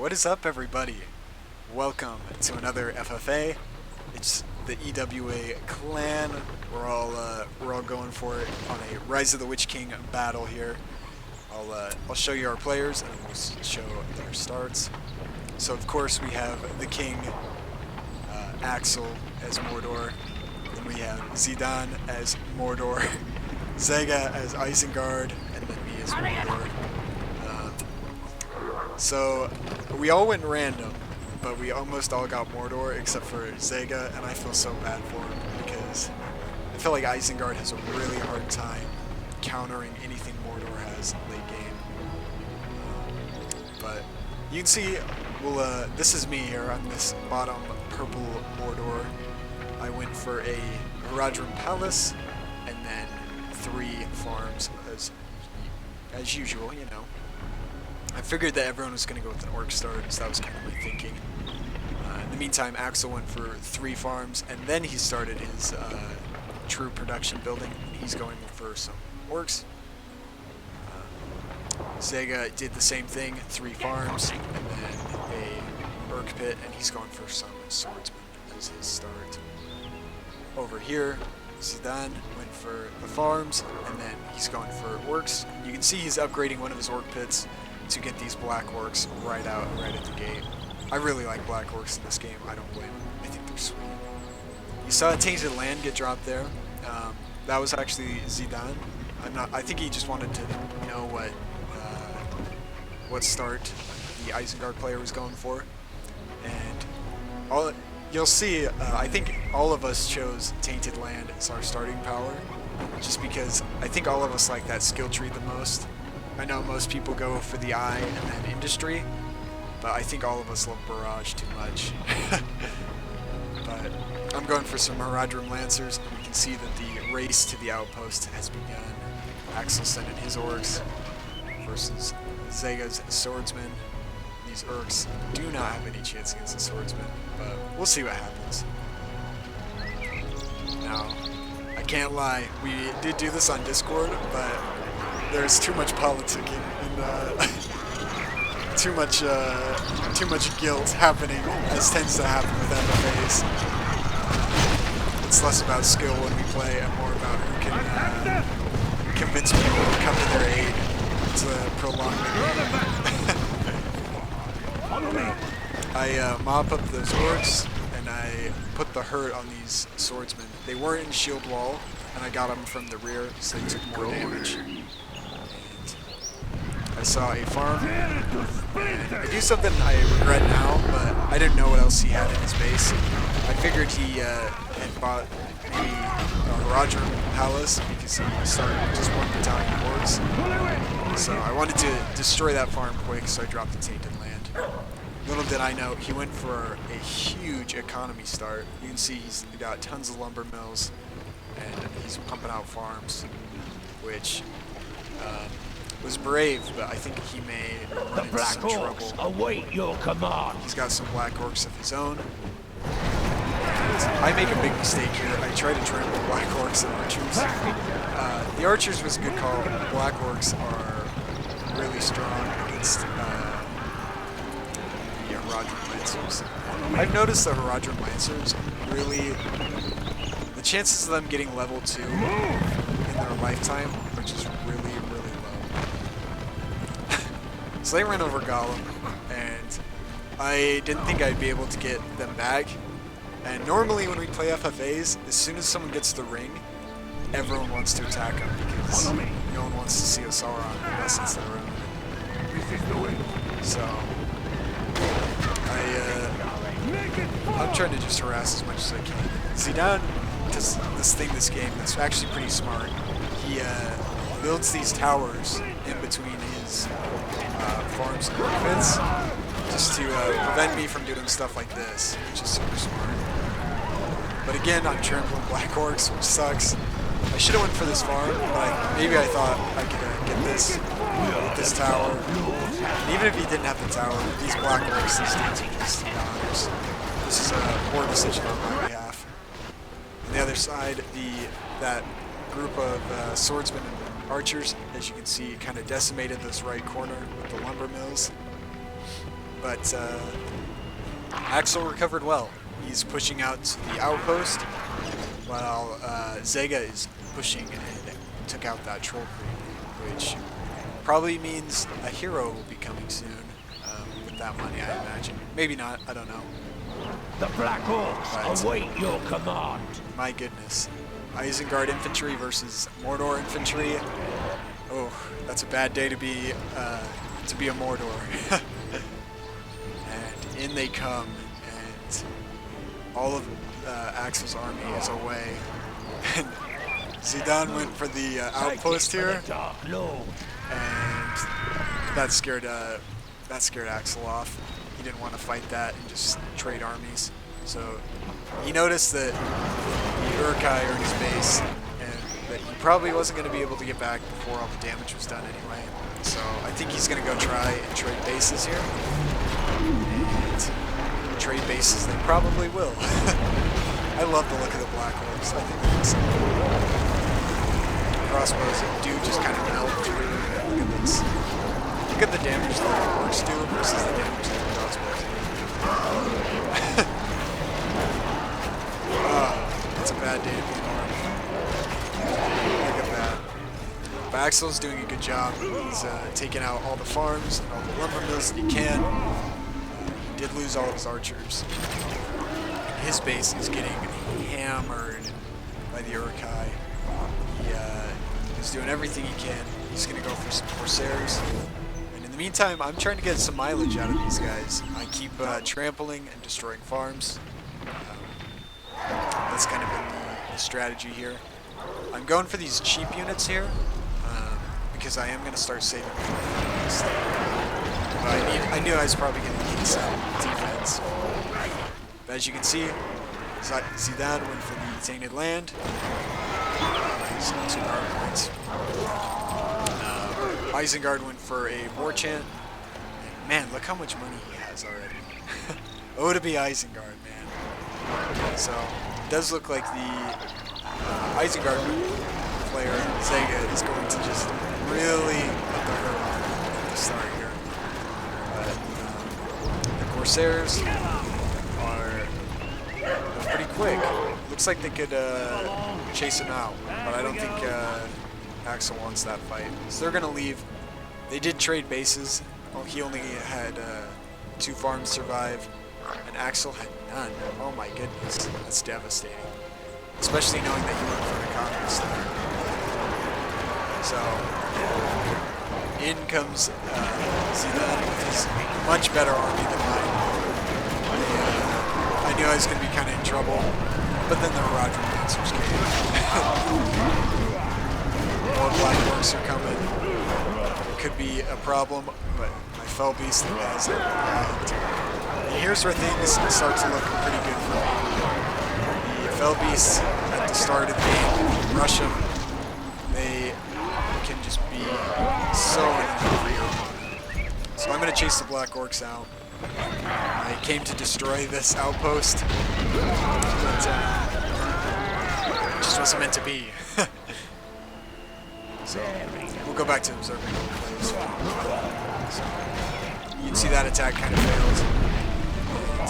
What is up, everybody? Welcome to another FFA. It's the EWA clan. We're all going for it on a Rise of the Witch King battle here. I'll show you our players and we'll show their starts. So of course we have the King, Axel as Mordor. Then we have Zzidan as Mordor, Zega as Isengard, and then me as Mordor. So we all went random, but we almost all got Mordor except for Zega, and I feel so bad for him because I feel like Isengard has a really hard time countering anything Mordor has late game. But you can see, this is me here on this bottom purple Mordor. I went for a Haradrim Palace and then 3 farms as usual, you know. I figured that everyone was going to go with an orc start, so that was kind of my thinking. In the meantime, Axel went for 3 farms, and then he started his true production building. He's going for some orcs. Zega did the same thing, 3 farms, and then a orc pit, and he's going for some swordsmen as his start. Over here, Zzidan went for the farms, and then he's going for orcs. You can see he's upgrading one of his orc pits to get these black orcs right at the gate. I really like black orcs in this game. I don't blame them. I think they're sweet. You saw a tainted land get dropped there. That was actually Zzidan. I think he just wanted to know what start the Isengard player was going for, and you'll see. I think all of us chose tainted land as our starting power, just because I think all of us like that skill tree the most. I know most people go for the eye and then industry, but I think all of us love barrage too much. But I'm going for some Haradrim Lancers, and we can see that the race to the outpost has begun. Axel sending his orcs versus Zega's swordsmen. These orcs do not have any chance against the swordsmen, but we'll see what happens. Now, I can't lie, we did do this on Discord, but there's too much politicking and too much guilt happening, as tends to happen with FFAs. It's less about skill when we play and more about who can convince people to come to their aid to prolong the game. I mop up those orcs and I put the hurt on these swordsmen. They weren't in shield wall, and I got them from the rear, so they took more damage. I saw a farm, and I do something I regret now, but I didn't know what else he had in his base. I figured he had bought maybe a Haradrim Palace because he started just 1 battalion of orcs. So I wanted to destroy that farm quick, so I dropped the tainted land. Little did I know, he went for a huge economy start. You can see he's got tons of lumber mills, and he's pumping out farms, which was brave, but I think he may run into some trouble. Await your command. He's got some black orcs of his own. I make a big mistake here. I try to trample black orcs and archers. The archers was a good call. The black orcs are really strong against the Haradrim Lancers. I've noticed the Haradrim Lancers really, the chances of them getting level 2 in their lifetime are just really low. So they ran over Gollum, and I didn't think I'd be able to get them back. And normally when we play FFAs, as soon as someone gets the ring, everyone wants to attack them because no one wants to see a Sauron unless it's their own. So I'm trying to just harass as much as I can. Zzidan does this thing this game that's actually pretty smart. He builds these towers in between his farms and pits just to prevent me from doing stuff like this, which is super smart. But again, I'm trampling black orcs, which sucks. I should have went for this farm, but maybe I thought I could get this tower. And even if he didn't have the tower, these black orcs, these things are just goners. This is a poor decision on my behalf. On the other side, that group of swordsmen and archers, as you can see, kind of decimated this right corner with the lumber mills. but Axel recovered well. He's pushing out to the outpost, while Zega is pushing and took out that troll creep, which probably means a hero will be coming soon with that money, I imagine. Maybe not, I don't know. The Black Orcs await your command. My goodness. Isengard infantry versus Mordor infantry. Oh, that's a bad day to be a Mordor. And in they come, and all of Axel's army is away. And Zzidan went for the outpost here, and that scared Axel off. He didn't want to fight that and just trade armies. So he noticed that the Uruk-hai are in his base, and that he probably wasn't going to be able to get back before all the damage was done anyway. So I think he's going to go try and trade bases here. And trade bases they probably will. I love the look of the Black Orcs. I think they're awesome. Crossbows do just kind of melt through. Look at this. Look at the damage that the orcs do versus the damage that the crossbows do. That's a bad day to be an army. Look at that. But Axel's doing a good job. He's taking out all the farms and all the lumber mills that he can. He did lose all of his archers. His base is getting hammered by the Uruk-hai. He's doing everything he can. He's going to go for some Corsairs. And in the meantime, I'm trying to get some mileage out of these guys. I keep trampling and destroying farms. That's kind of been the strategy here. I'm going for these cheap units here because I am going to start saving things. But I knew I was probably going to need some defense. But as you can see, Zzidan went for the Tainted Land. He's 2 power points. Isengard went for a War Chant. And man, look how much money he has already. Oh, to be Isengard, man. So, it does look like the Isengard player, Zega, is going to just really let the hurt on at the start here. But the Corsairs are pretty quick. Looks like they could chase him out, but I don't think Axel wants that fight. So they're going to leave. They did trade bases. Well, he only had 2 farms survive, and Axel had none. Oh my goodness, that's devastating. Especially knowing that he went for the conquest there. So, in comes Zzidan with his much better army than mine. I knew I was going to be kind of in trouble, but then the Roger monsters came. More Black Orcs are coming. Could be a problem, but my Fell Beast has it. And here's where things start to look pretty good for me. The Fell Beasts at the start of the game, if you rush them, they can just be so annoying for your opponent. So I'm going to chase the Black Orcs out. I came to destroy this outpost, but it just wasn't meant to be. So we'll go back to observing the plays. So you can see that attack kind of failed.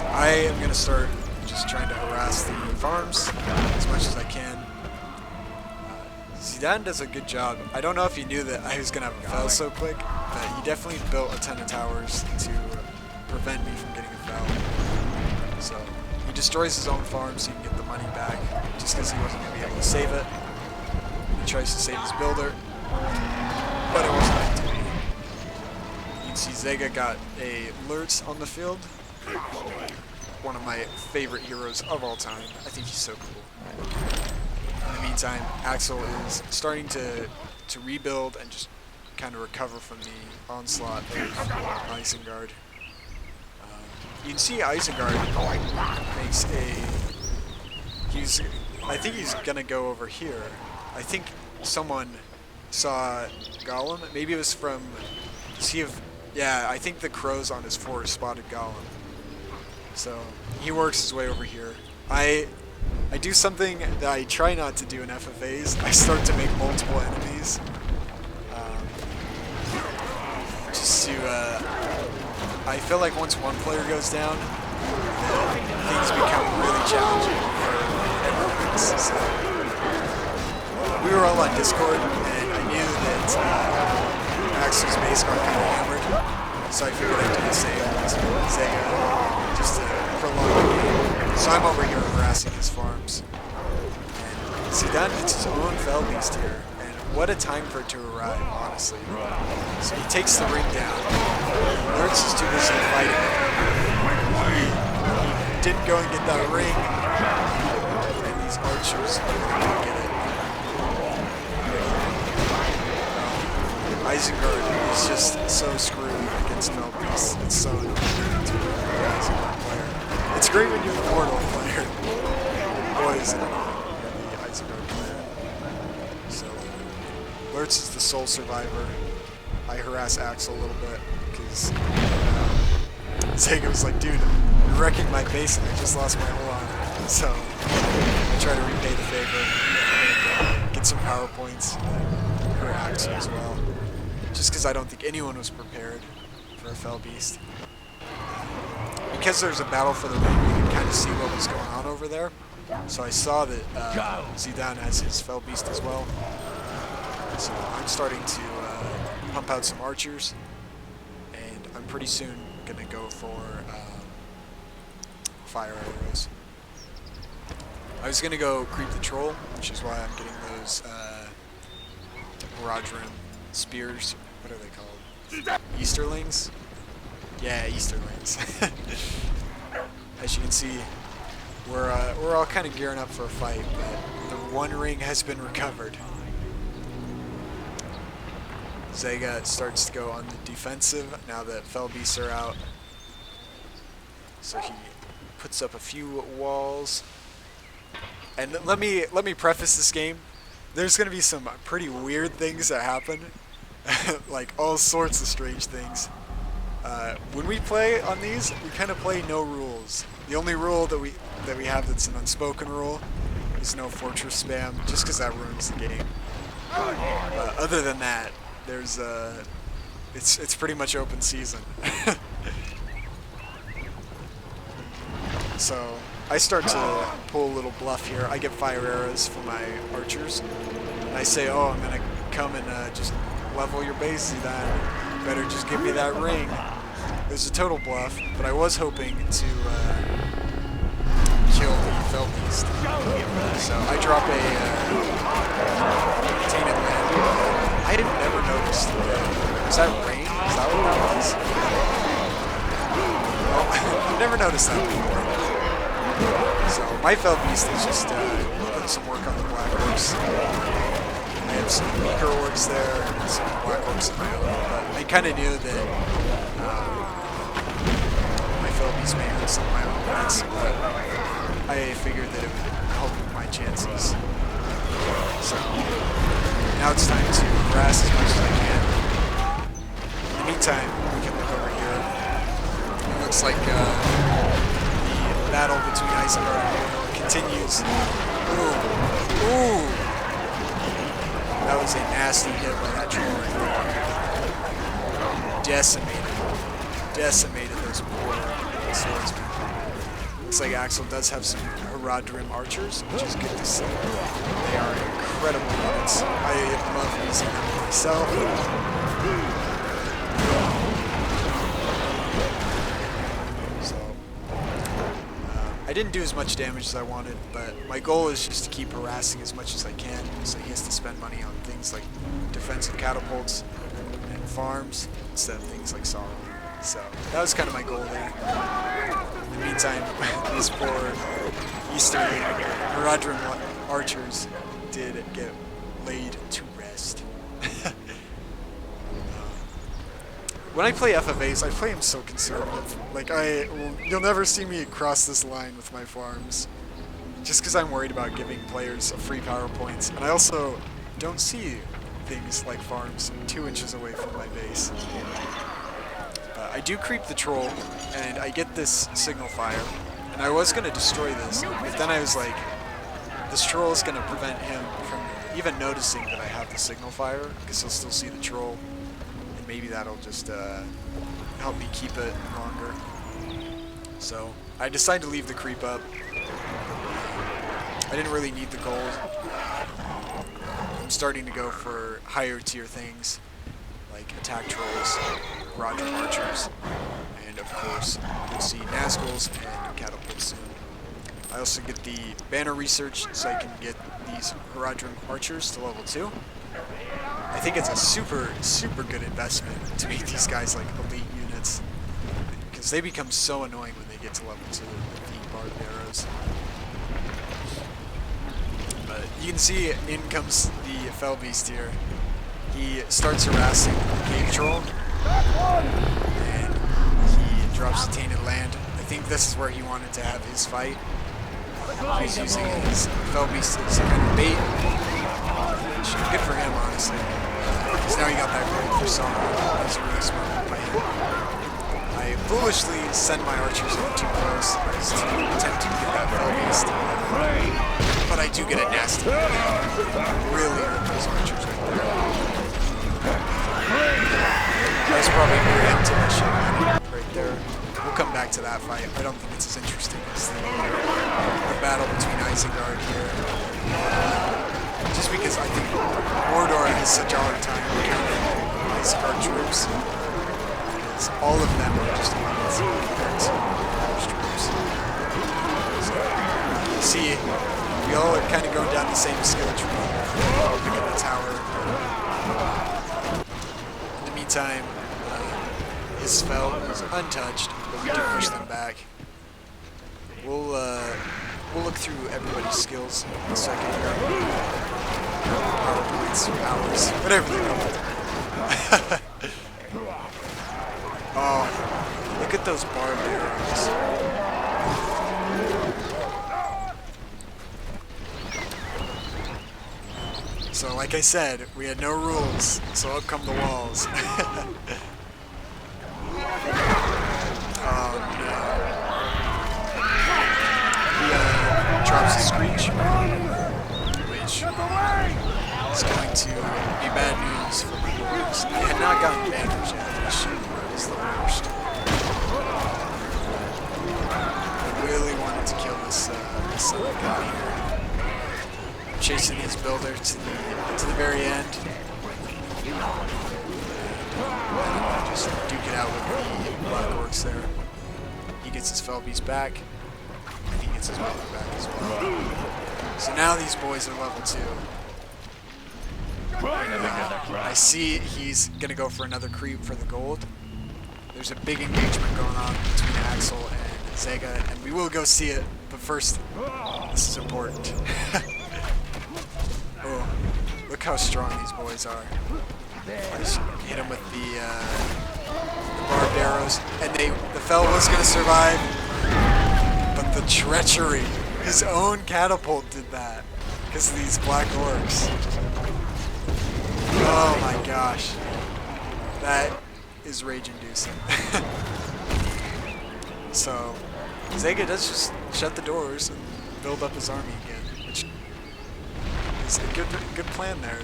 And I am going to start just trying to harass the farms as much as I can. Zzidan does a good job. I don't know if he knew that I was going to have a fell so quick, but he definitely built a ton of towers to prevent me from getting a foul. So he destroys his own farm so he can get the money back, just because he wasn't going to be able to save it. He tries to save his builder, but it wasn't meant to be. You can see Zega got a Lurtz on the field. One of my favorite heroes of all time. I think he's so cool. In the meantime, Axel is starting to rebuild and just kind of recover from the onslaught of Isengard. You can see Isengard makes I think he's gonna go over here. I think someone saw Gollum. Maybe it was from yeah, I think the crows on his forest spotted Gollum. So he works his way over here. I do something that I try not to do in FFAs. I start to make multiple enemies. Just to I feel like once one player goes down, things become really challenging for everyone else. So we were all on Discord, and I knew that Axel's base got kind of hammered, so I figured I'd do the same to Zega, just to prolong the game. So I'm over here harassing his farms. And Zzidan gets his own Fell Beast here, and what a time for it to arrive, honestly. So he takes the ring down. Lurtz is too busy fighting it. He didn't go and get that ring, and these archers didn't get it. Isengard is just so screwed against Fell Beasts. It's so annoying to be an Isengard player. It's great when you're the Mordor player. Boy, is it annoying when you're the Isengard player. So, Lurtz is the sole survivor. I harass Axel a little bit because Zega was like, dude, you're wrecking my base and I just lost my whole army. So, I try to repay the favor and get some power points for Axel as well. Just because I don't think anyone was prepared for a Fell Beast. Because there's a battle for the ring, we can kind of see what was going on over there. So I saw that Zzidan has his Fell Beast as well. So I'm starting to pump out some archers, and I'm pretty soon going to go for fire arrows. I was going to go creep the troll, which is why I'm getting those Rodrim spears. What are they called? Easterlings? Yeah, Easterlings. As you can see, we're all kind of gearing up for a fight, but the one ring has been recovered. Zega starts to go on the defensive now that Fell Beasts are out. So he puts up a few walls. And let me preface this game. There's going to be some pretty weird things that happen. Like all sorts of strange things. When we play on these, we kind of play no rules. The only rule that we have that's an unspoken rule is no fortress spam, just because that ruins the game. Other than that, there's it's pretty much open season. So I start to pull a little bluff here. I get fire arrows for my archers, and I say, "Oh, I'm gonna come and just level your base, Zzidan. You better just give me that ring." It was a total bluff, but I was hoping to kill the Fell Beast. So I drop a tainted land. I didn't never notice. Was that rain? Is that what that was? Well, I've never noticed that before. So my Fell Beast is just putting some work on the Black Orcs. I have some weaker orcs there and some Black Orcs of my own. But I kind of knew that my Fell Beast may have some of my own units, but I figured that it would help with my chances. So now it's time to harass as much as I can. In the meantime, we can look over here. It looks like the battle between Isengard and Mordor continues. Ooh. Ooh. That was a nasty hit by that troll right there. Decimated those poor swordsmen. Looks like Axel does have some Rodrim archers, which is good to see. They are incredible units. I love using them myself. So, I didn't do as much damage as I wanted, but my goal is just to keep harassing as much as I can, so he has to spend money on things like defensive catapults and farms instead of things like sorrow. So that was kind of my goal there. In the meantime, these poor Eastern Rodrim archers did get laid to rest. When I play FFAs, I play them so conservative. Like, you'll never see me cross this line with my farms, just because I'm worried about giving players free power points. And I also don't see things like farms 2 inches away from my base. I do creep the troll, and I get this signal fire, and I was going to destroy this, but then I was like, this troll is going to prevent him from even noticing that I have the signal fire, because he'll still see the troll, and maybe that'll just help me keep it longer. So I decided to leave the creep up. I didn't really need the gold. I'm starting to go for higher tier things like attack trolls, Roderick archers, and of course you'll see Nazguls and catapults soon. I also get the banner research so I can get these Roderick archers to level 2. I think it's a super good investment to make these guys like elite units, because they become so annoying when they get to level 2 with the barbed arrows. But you can see in comes the Fell Beast here. He starts harassing the cave troll, and he drops the Tainted Land. I think this is where he wanted to have his fight. He's using his Fell Beast as kind of bait, which is good for him, honestly. Because now he got that gold for Sauron. That was a really smart move by him. I foolishly send my archers in too close as to attempt to get that Fell Beast. But I do get a nasty hit. Really hurt those archers right there. That was probably a very empty shot right there. We'll come back to that fight. I don't think it's as interesting as the battle between Isengard here. Just because I think Mordor has such a hard time countering Isengard troops. Because all of them are just weapons compared to Mordor's troops. So, you see, we all are kind of going down the same skill tree here. Look at the tower. In the meantime, his spell is untouched, but we do push them back. We'll look through everybody's skills in a second here. Power points, powers, whatever they're called. Oh, look at those barbed arrows. So, like I said, we had no rules, so up come the walls. Oh no. He drops a Screech, which is going to be bad news for my boys. I had not gotten banners yet, which is the worst. I really wanted to kill this son of a gun here. I'm chasing his builder to the very end. Just duke it out with the Black Orcs there. He gets his Fell Beast back, and he gets his weapon back as well. So now these boys are level 2. I see he's going to go for another creep for the gold. There's a big engagement going on between Axel and Zega, and we will go see it, but first, this is important. Oh, look how strong these boys are. I just hit him with the barbed arrows, and the Fell was going to survive, but the treachery, his own catapult did that, because of these Black Orcs. Oh my gosh, that is rage-inducing. So, Zega does just shut the doors and build up his army again, which is a good plan there.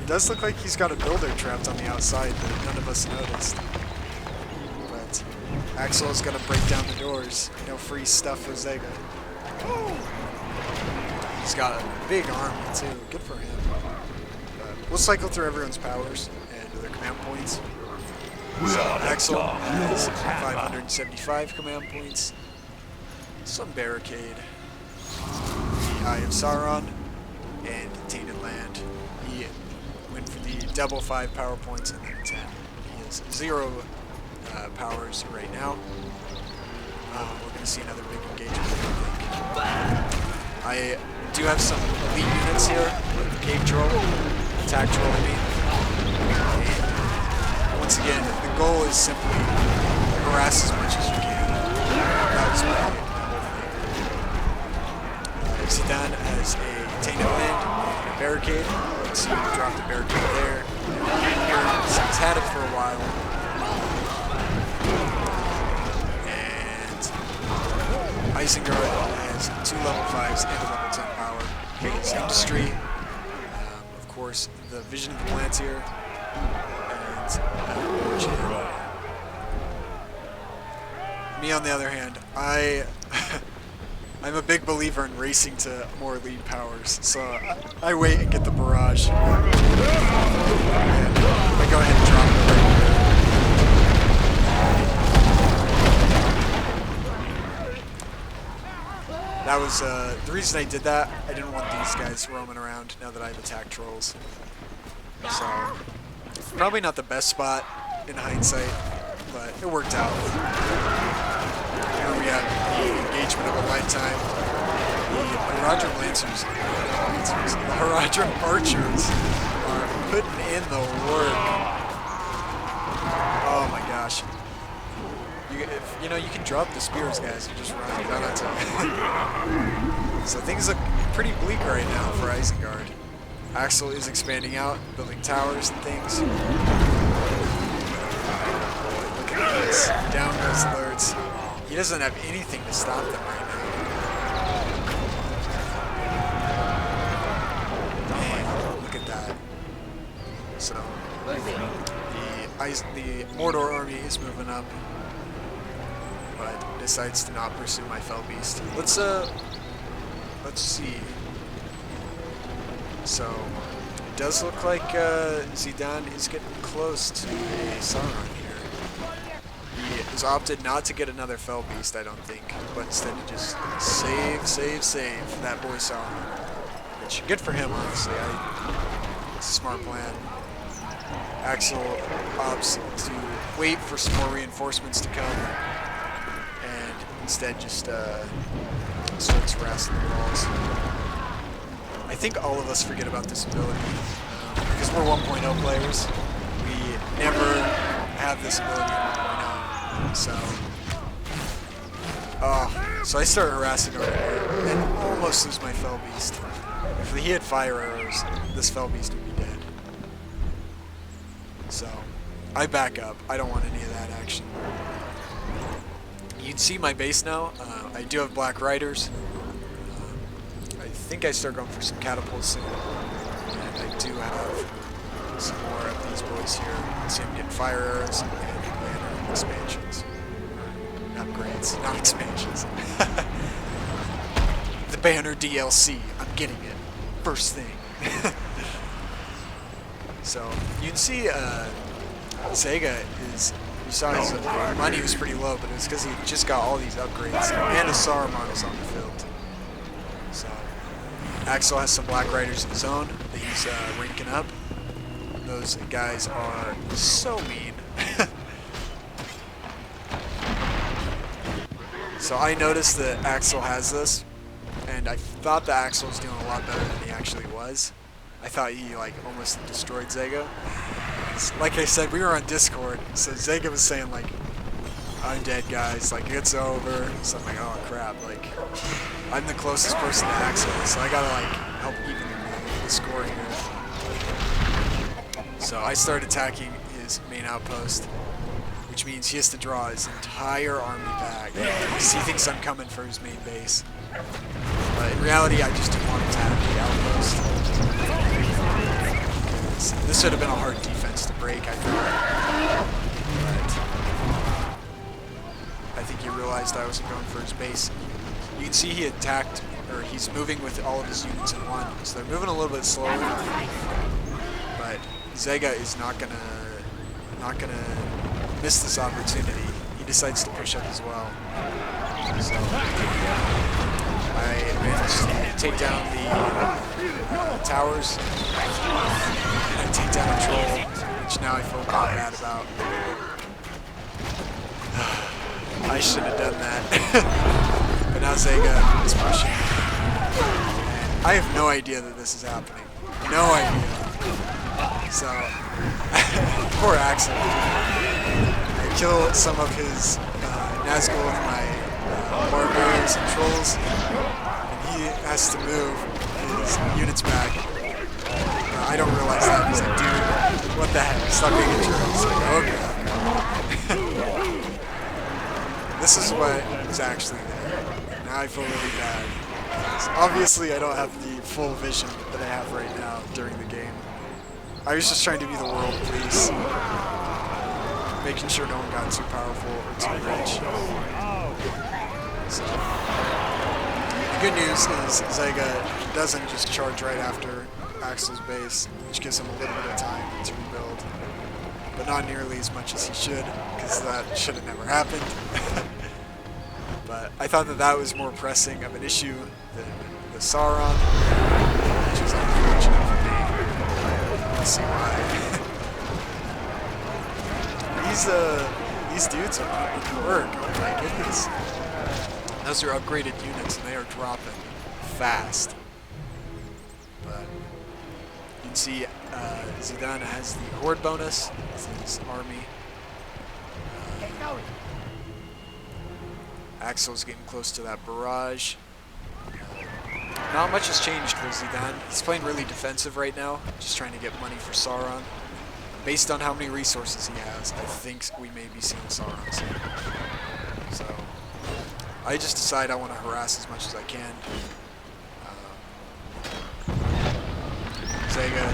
It does look like he's got a builder trapped on the outside that none of us noticed. But Axel is going to break down the doors. No free stuff for Zega. He's got a big army too. Good for him. But we'll cycle through everyone's powers and their command points. So Axel has 575 command points. Some Barricade. The Eye of Sauron. And Tainted Land. He went for the double 5 power points and then 10. He has 0 powers right now. We're going to see another big engagement, I think. I do have some elite units here, like the Cave Troll, Attack Troll, I mean. And once again, the goal is simply harass as much as you can. That was my whole thing. Zzidan has a Tainted Land and a Barricade. So you drop the Barricade there. Here, so he's had it for a while. And Isengard has 2 level 5s and a level 10 power. His Industry, of course, the Vision of the Plantier, and Me on the other hand, I'm a big believer in racing to more lead powers, so I wait and get the barrage. And I go ahead and drop it right here. That was the reason I did that. I didn't want these guys roaming around now that I've attacked trolls. So probably not the best spot in hindsight, but it worked out. Here we have the engagement of a lifetime. The Haradrim Lancers, the Haradrim Archers are putting in the work. Oh my gosh. You know, you can drop the spears, guys, and just run down on time. So things look pretty bleak right now for Isengard. Axel is expanding out, building towers and things. Look at this. Down goes the Lurds. He doesn't have anything to stop them right now. Man, look at that. So, the Mordor army is moving up, but decides to not pursue my Fell Beast. Let's see. So, it does look like Zzidan is getting close to a Sauron here. He has opted not to get another Fell Beast, I don't think, but instead to just save that boy Sauron. Which, good for him, honestly. It's a smart plan. Axel opts to wait for some more reinforcements to come, and instead just starts harassing the walls. I think all of us forget about this ability, because we're 1.0 players. We never have this ability in 1.0, so I start harassing over here, and almost lose my Fell Beast. If he had fire arrows, this Fell Beast would be dead. So, I back up. I don't want any of that action. You can see my base now. I do have Black Riders. I think I start going for some catapults soon. And I do have some more of these boys here. You can see I'm getting fire arrows and banner expansions. Upgrades, not expansions. The banner DLC. I'm getting it. First thing. So, you can see Sega is, you saw his money was pretty low, but it was because he just got all these upgrades, and a Saruman is on the field. So, Axel has some Black Riders of his own that he's ranking up. Those guys are so mean. So I noticed that Axel has this, and I thought that Axel was doing a lot better than he actually was. I thought he almost destroyed Zega. Like I said, we were on Discord, so Zega was saying I'm dead, guys, it's over. So I'm like, oh crap, I'm the closest person to Axel, so I gotta help even the score here. So I start attacking his main outpost, which means he has to draw his entire army back because he thinks I'm coming for his main base. But in reality, I just didn't want to attack the outpost. This would have been a hard defense to break, I thought. But I think he realized I wasn't going for his base. You can see he attacked, or he's moving with all of his units in one, so they're moving a little bit slower. But Zega is not gonna miss this opportunity. He decides to push up as well. So I managed to take down the towers, and I take down a troll, which now I feel kind of bad about. I should have done that. But now Zega is pushing. I have no idea that this is happening. No idea. So, poor Axel. I kill some of his Nazgul with my barbarians and trolls, and he has to move his units back. I don't realize that. He's like, dude, what the heck? Stop being a jerk. He's like, okay. This is what is actually there. Now I feel really bad. Obviously, I don't have the full vision that I have right now during the game. I was just trying to be the world police. making sure no one got too powerful or too rich. So, the good news is Zega doesn't just charge right after Axel's base, which gives him a little bit of time to rebuild, but not nearly as much as he should, because that should have never happened. But I thought that that was more pressing of an issue than the Sauron, which is unfortunate for me. Let's see why. These dudes are putting in work. Oh my goodness. Those are upgraded units and they are dropping fast. But you can see Zzidan has the horde bonus with his army. Axel's getting close to that barrage. Not much has changed for Zzidan. He's playing really defensive right now, just trying to get money for Sauron. Based on how many resources he has, I think we may be seeing Sauron soon. So, I just decide I want to harass as much as I can. Zega,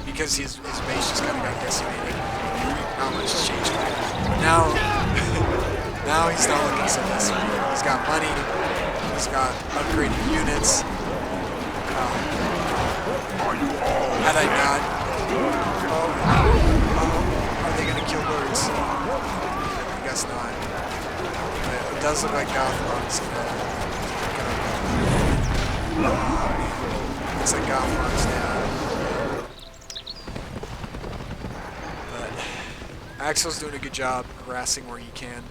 because his base just kind of got decimated. Not much has changed. But now, now he's not looking so decimated. He's got money. He's got upgraded units. Had I not... are they going to kill birds? I guess not. But it does look like Gothmog's looks like Gothmog's down. But Axel's doing a good job harassing where he can.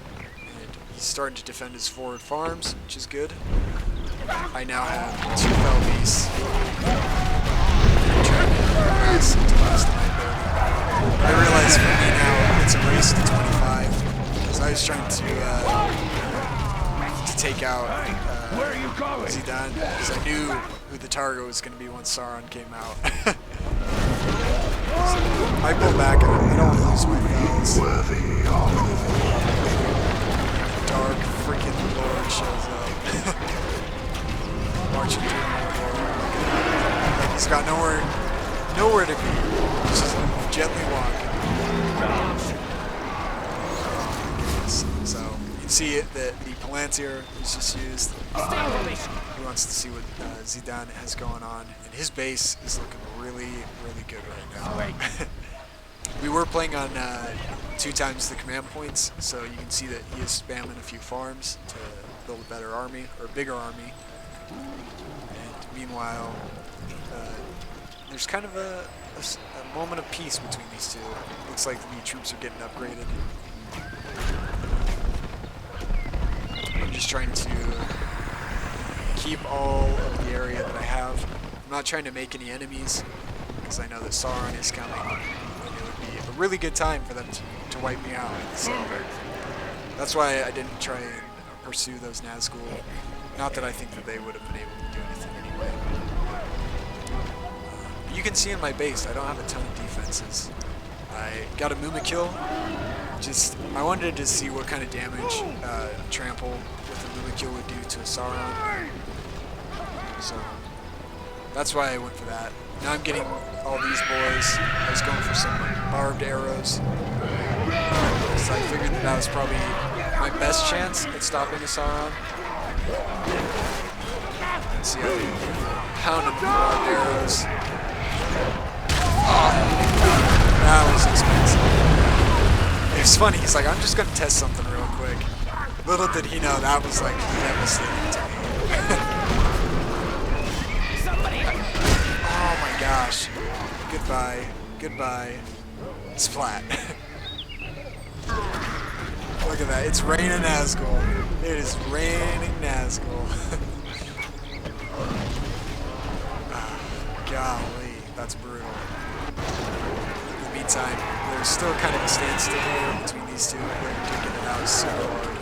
He's starting to defend his forward farms, which is good. I now have 2 fell beasts. I'm trying to harass to last my ability. I realize for me now it's a race to 25 because I was trying to take out Zzidan because I knew who the target was going to be when Sauron came out. So I pull back. I don't want to lose my fells. Dark freaking Lord shows up. Marching through Mordor. Like he's got nowhere to be. He's just gently walking. So you can see it that the Palantir is just used. He wants to see what Zzidan has going on, and his base is looking really, really good right now. We were playing on 2 times the command points, so you can see that he is spamming a few farms to build a better army, or a bigger army. And meanwhile, there's kind of a moment of peace between these two. Looks like the troops are getting upgraded. I'm just trying to keep all of the area that I have. I'm not trying to make any enemies, because I know that Sauron is coming. A really good time for them to wipe me out. So that's why I didn't try and pursue those Nazgul. Not that I think that they would have been able to do anything anyway. You can see in my base, I don't have a ton of defenses. I got a Muma kill. I wanted to see what kind of damage trample with a Muma kill would do to a Sauron. So that's why I went for that. Now I'm getting all these boys. I was going for some barbed arrows. So I figured that was probably my best chance at stopping a Sauron. Let's see how they pound him with barbed arrows. Oh, that was expensive. It's funny, he's like, I'm just going to test something real quick. Little did he know that was like devastating to me. Oh my gosh. Goodbye. Goodbye. It's flat. Look at that. It's raining Nazgul. It is raining Nazgul. Golly. That's brutal. In the meantime, there's still kind of a standstill here between these two. They're digging it out super hard.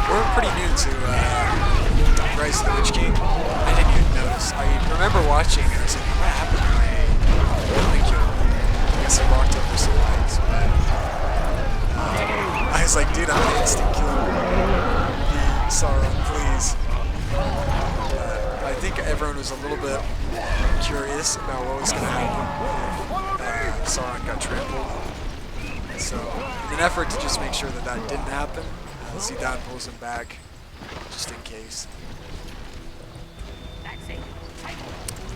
We're pretty new to Rise of the Witch King. I didn't even notice. I remember watching and I was like, what happened to my building kill? I guess I walked over some lights, but I was like, dude, I'm gonna instant kill the Sauron, please. I think everyone was a little bit curious about what was going to happen if Sauron got trampled. So, in an effort to just make sure that that didn't happen, Zzidan pulls him back, just in case.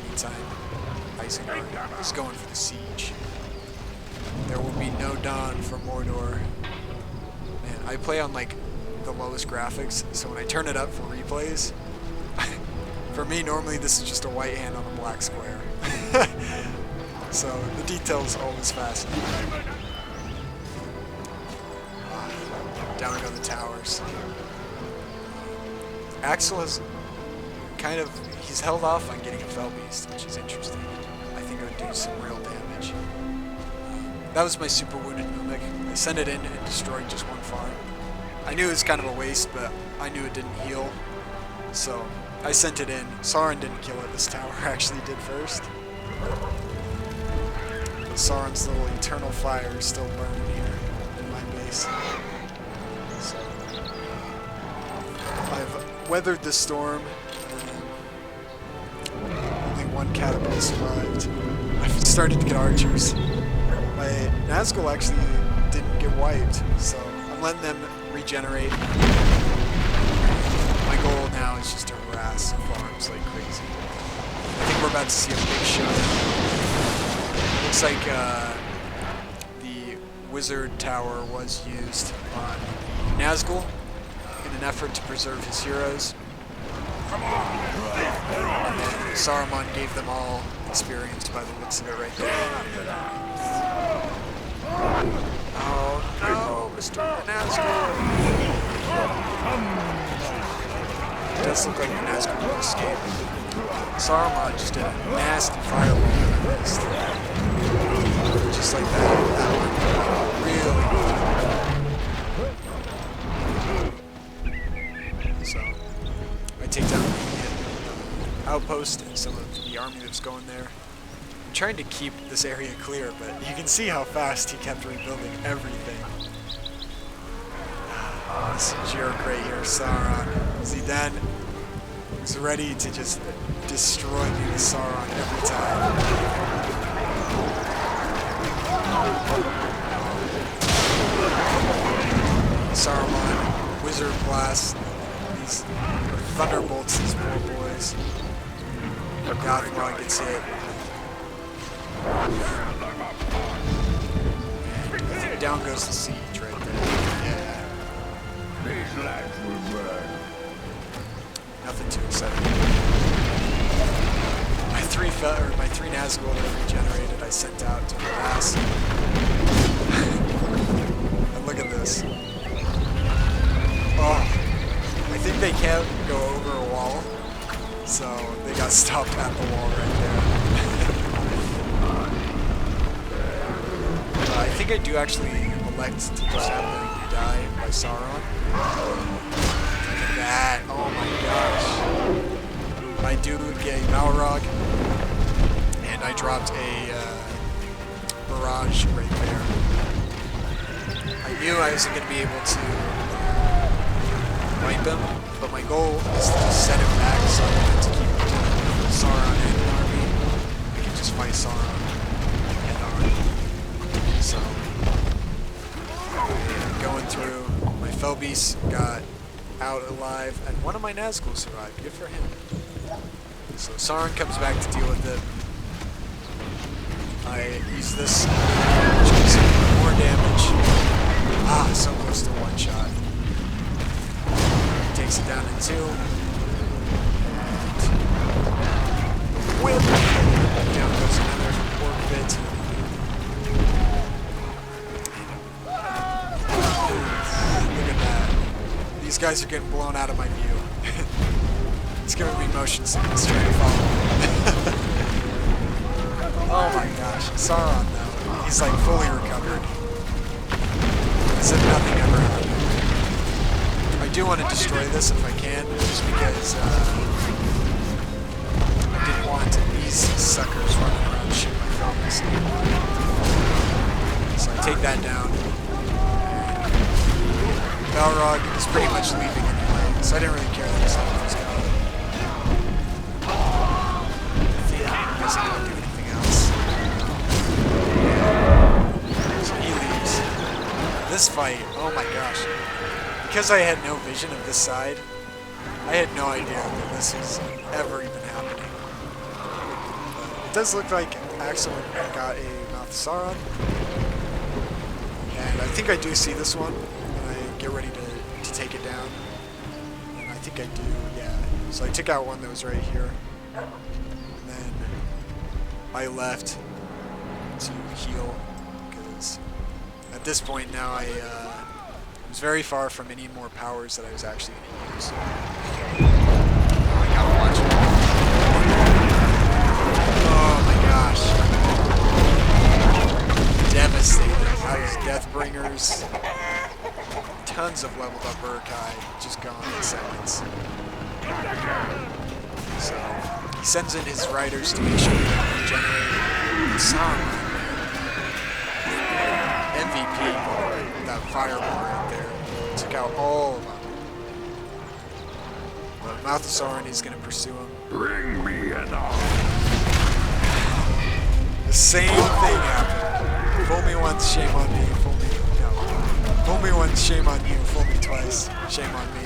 Meantime, Isengard is going for the siege. There will be no dawn for Mordor. Man, I play on like the lowest graphics, so when I turn it up for replays, for me normally this is just a white hand on a black square. So the details always fascinating. Down go the towers. Axel has he's held off on getting a Fell Beast, which is interesting. I think it would do some real damage. That was my super wounded Mimic. I sent it in and destroyed just one farm. I knew it was kind of a waste, but I knew it didn't heal. So I sent it in. Sauron didn't kill it. This tower actually did first. But Sauron's little eternal fire is still burning here in my base. So I've weathered the storm. Only one catapult survived. I've started to get archers. My Nazgul actually didn't get wiped, so I'm letting them regenerate. My goal now is just to harass farms like crazy. I think we're about to see a big showdown. Looks like the wizard tower was used on Nazgul in an effort to preserve his heroes. And then Saruman gave them all experience by the looks of it right there. Oh no, Mr. Nazgul! It does look like the Nazgul will escape. Saruman just did a nasty fireball in the mist. Just like that. That one really. So, I take down the outpost and some of the army that's going there. I'm trying to keep this area clear, but you can see how fast he kept rebuilding everything. This jerk right here, Sauron. Zzidan is ready to just destroy me with Sauron every time. Saruman, Wizard Blast, these Thunderbolts, these poor boys. Gothmog gets hit. And down goes the siege right there. Yeah. These lads will burn. Nothing too exciting. My three Nazgul that I regenerated, I sent out to harass. And look at this. Oh, I think they can't go over a wall, so they got stopped at the wall right there. I think I do actually elect to just have them die by Sauron. Look at that! Oh my gosh! I do get a Balrog, and I dropped a barrage right there. I knew I wasn't going to be able to wipe him, but my goal is to just set him back so I don't have to keep Sauron and the army. I can just fight Sauron and the army. So, going through, my Fell Beast got out alive, and one of my Nazgul survived. Good for him. So Sauron comes back to deal with it. I use this, which gives him more damage. Ah, so close to one shot. Takes it down in two. And whip! Down goes another orc bit. Look at that. These guys are getting blown out of my view. It's giving me motion sickness trying to follow him. Oh my gosh. Sauron though. He's like fully recovered. As if nothing ever happened. I do want to destroy this if I can, just because I didn't want these suckers running around shooting my Falcons. So I take that down. Balrog is pretty much leaving anyway, so I didn't really care that his life was gone. I think isn't going to do anything else. So he leaves. This fight, oh my gosh. Because I had no vision of this side, I had no idea that this was ever even happening. It does look like Axel got a Mouth of Sauron. And I think I do see this one when I get ready to take it down. And I think I do, yeah. So I took out one that was right here. And then I left to heal because at this point now I was very far from any more powers that I was actually going to use. I gotta watch it. Oh my gosh. Devastating. I was Deathbringers. Tons of leveled up Uruk-hai just gone in seconds. So he sends in his riders to make sure they regenerate some. MVP, that fireball right there, took out all of them. But Mouth of Sauron is going to pursue him. Bring me an The same thing happened. Fool me once, shame on me. Fool me once, shame on you. Fool me twice, shame on me.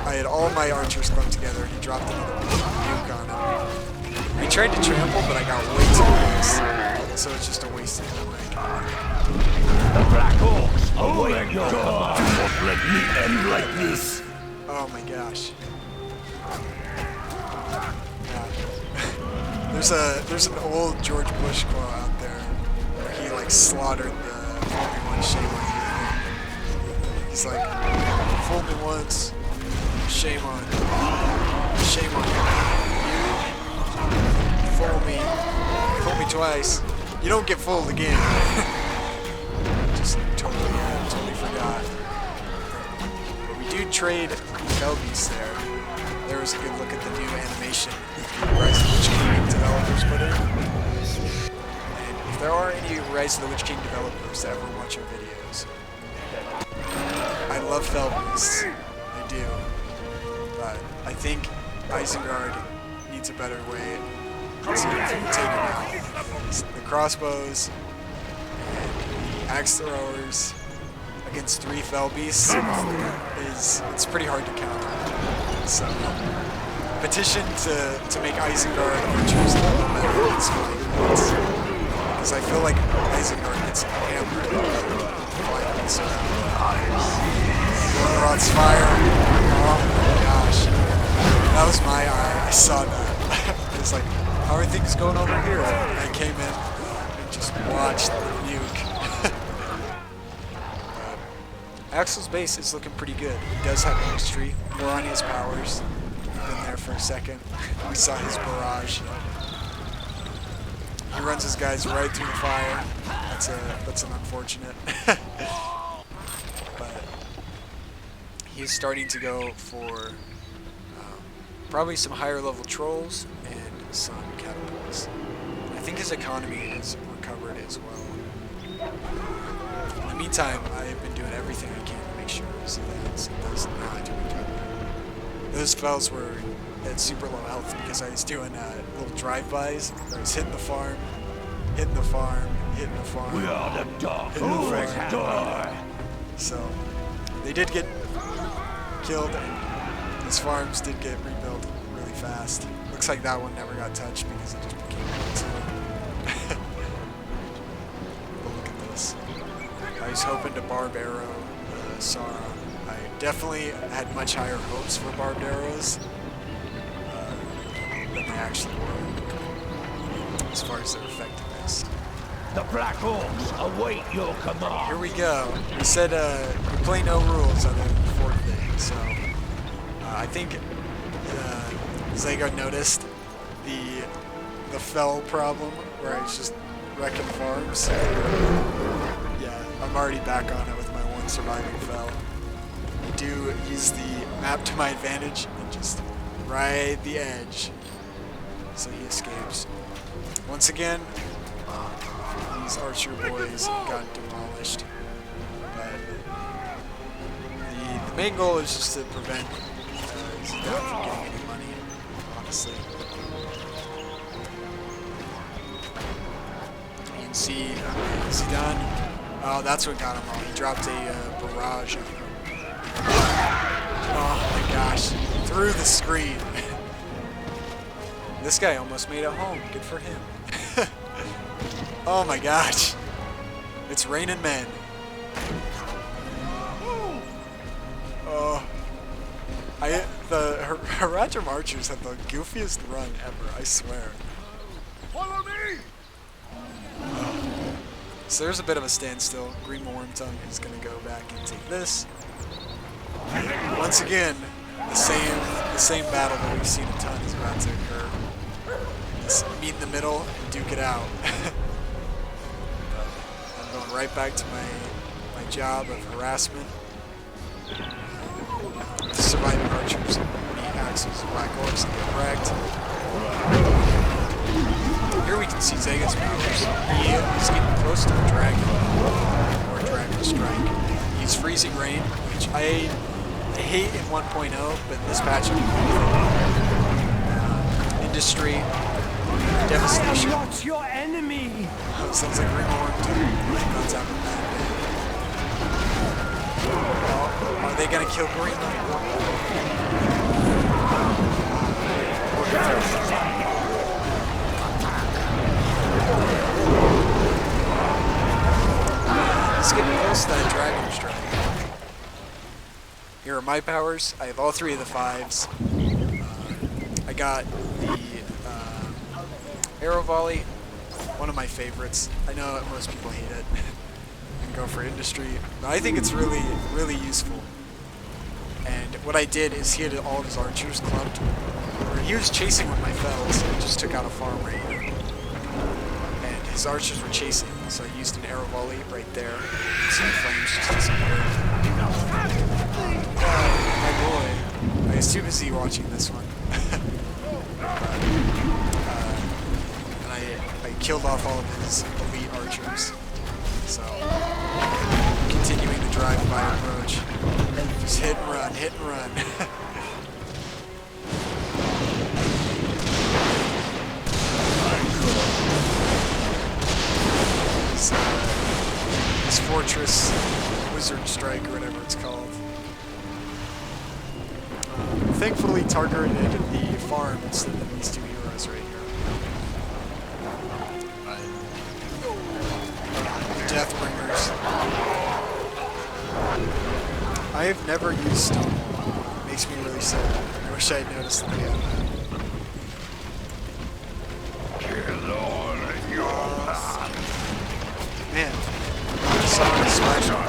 I had all my archers clumped together. He dropped another nuke on him. I tried to trample, but I got way too close. So it's just a wasted nuke. The Black Orcs await your command. Do not let me end like this. Oh my gosh. Yeah. There's an old George Bush quote out there where he like slaughtered the fool me once, shame on you. He's like, fool me once, shame on you. Shame on you. Fool me twice. You don't get fooled again. Just totally forgot. But we do trade Felbies there. There was a good look at the new animation the Rise of the Witch King developers put in. And if there are any Rise of the Witch King developers that ever watch our videos, I love Felbies. I do. But I think Isengard needs a better way to take him out. The crossbows and the axe throwers against 3 Felbeasts it's pretty hard to counter. So petition to make Isengard choose a little better against Felbeasts. Because I feel like Isengard gets hammered by so Mordor's fire. Oh my gosh. That was my eye. I saw that. It was like, how are things going over here? And I came in and just watched the nuke. Axel's base is looking pretty good. He does have industry. We're on his powers. Been there for a second. We saw his barrage. He runs his guys right through the fire. That's an unfortunate. But he's starting to go for probably some higher level trolls and some catapults. I think his economy has recovered as well. In the meantime, I've been doing everything I can to make sure Zzidan does not recover. Those spells were at super low health because I was doing little drive-bys. I was hitting the farm, hitting the farm, hitting the farm. We are the dark die. So they did get killed, and his farms did get rebuilt really fast. Looks like that one never got touched because it just became too. But look at this. I was hoping to barb arrow Sauron. I definitely had much higher hopes for barbed arrows than they actually were, as far as their effectiveness. The Black Orcs await your command. Here we go. We said we play no rules other than the 4th thing, so I think Isengard noticed the fell problem where I was just wrecking farms. Yeah, I'm already back on it with my one surviving fell. I do use the map to my advantage and just ride the edge so he escapes. Once again, these archer boys got demolished. But the main goal is just to prevent Zzidan from getting any money, honestly. See, Zzidan. Oh, that's what got him all. He dropped a barrage on him. Oh my gosh. Through the screen. This guy almost made it home. Good for him. Oh my gosh. It's raining men. Oh. The Haradrim archers have the goofiest run ever, I swear. Follow me! So there's a bit of a standstill. Green Wormtongue is going to go back and take this. Once again, the same battle that we've seen a ton is about to occur. Let's meet in the middle and duke it out. I'm going right back to my job of harassment. The surviving archers meet Axel's Black Orcs and get wrecked. Here we can see Zega's powers. He is getting close to a dragon, or dragon strike. He's freezing rain, which I hate in 1.0, but in this patch I'm industry, devastation. I am not your enemy. Oh, sounds like Green Wormtongue. Not having a bad day. Oh, are they gonna kill Green Wormtongue? He's getting close to that dragon strike. Here are my powers. I have all 3 of the 5s. I got the arrow volley, one of my favorites. I know most people hate it and go for industry, but I think it's really, really useful. And what I did is he had all of his archers clumped. He was chasing with my fells and just took out a farm raider. And his archers were chasing, so I used an arrow volley right there. So the flames just disappeared. My boy. I was too busy watching this one. And I killed off all of his elite archers. So, continuing the drive-by approach. Just hit and run, hit and run. This fortress wizard strike or whatever it's called. Thankfully targeted the farm instead of these 2 heroes right here. Deathbringers. I have never used Stonewall. It makes me really sad. I wish I had noticed that they had that. Man, I saw him smash on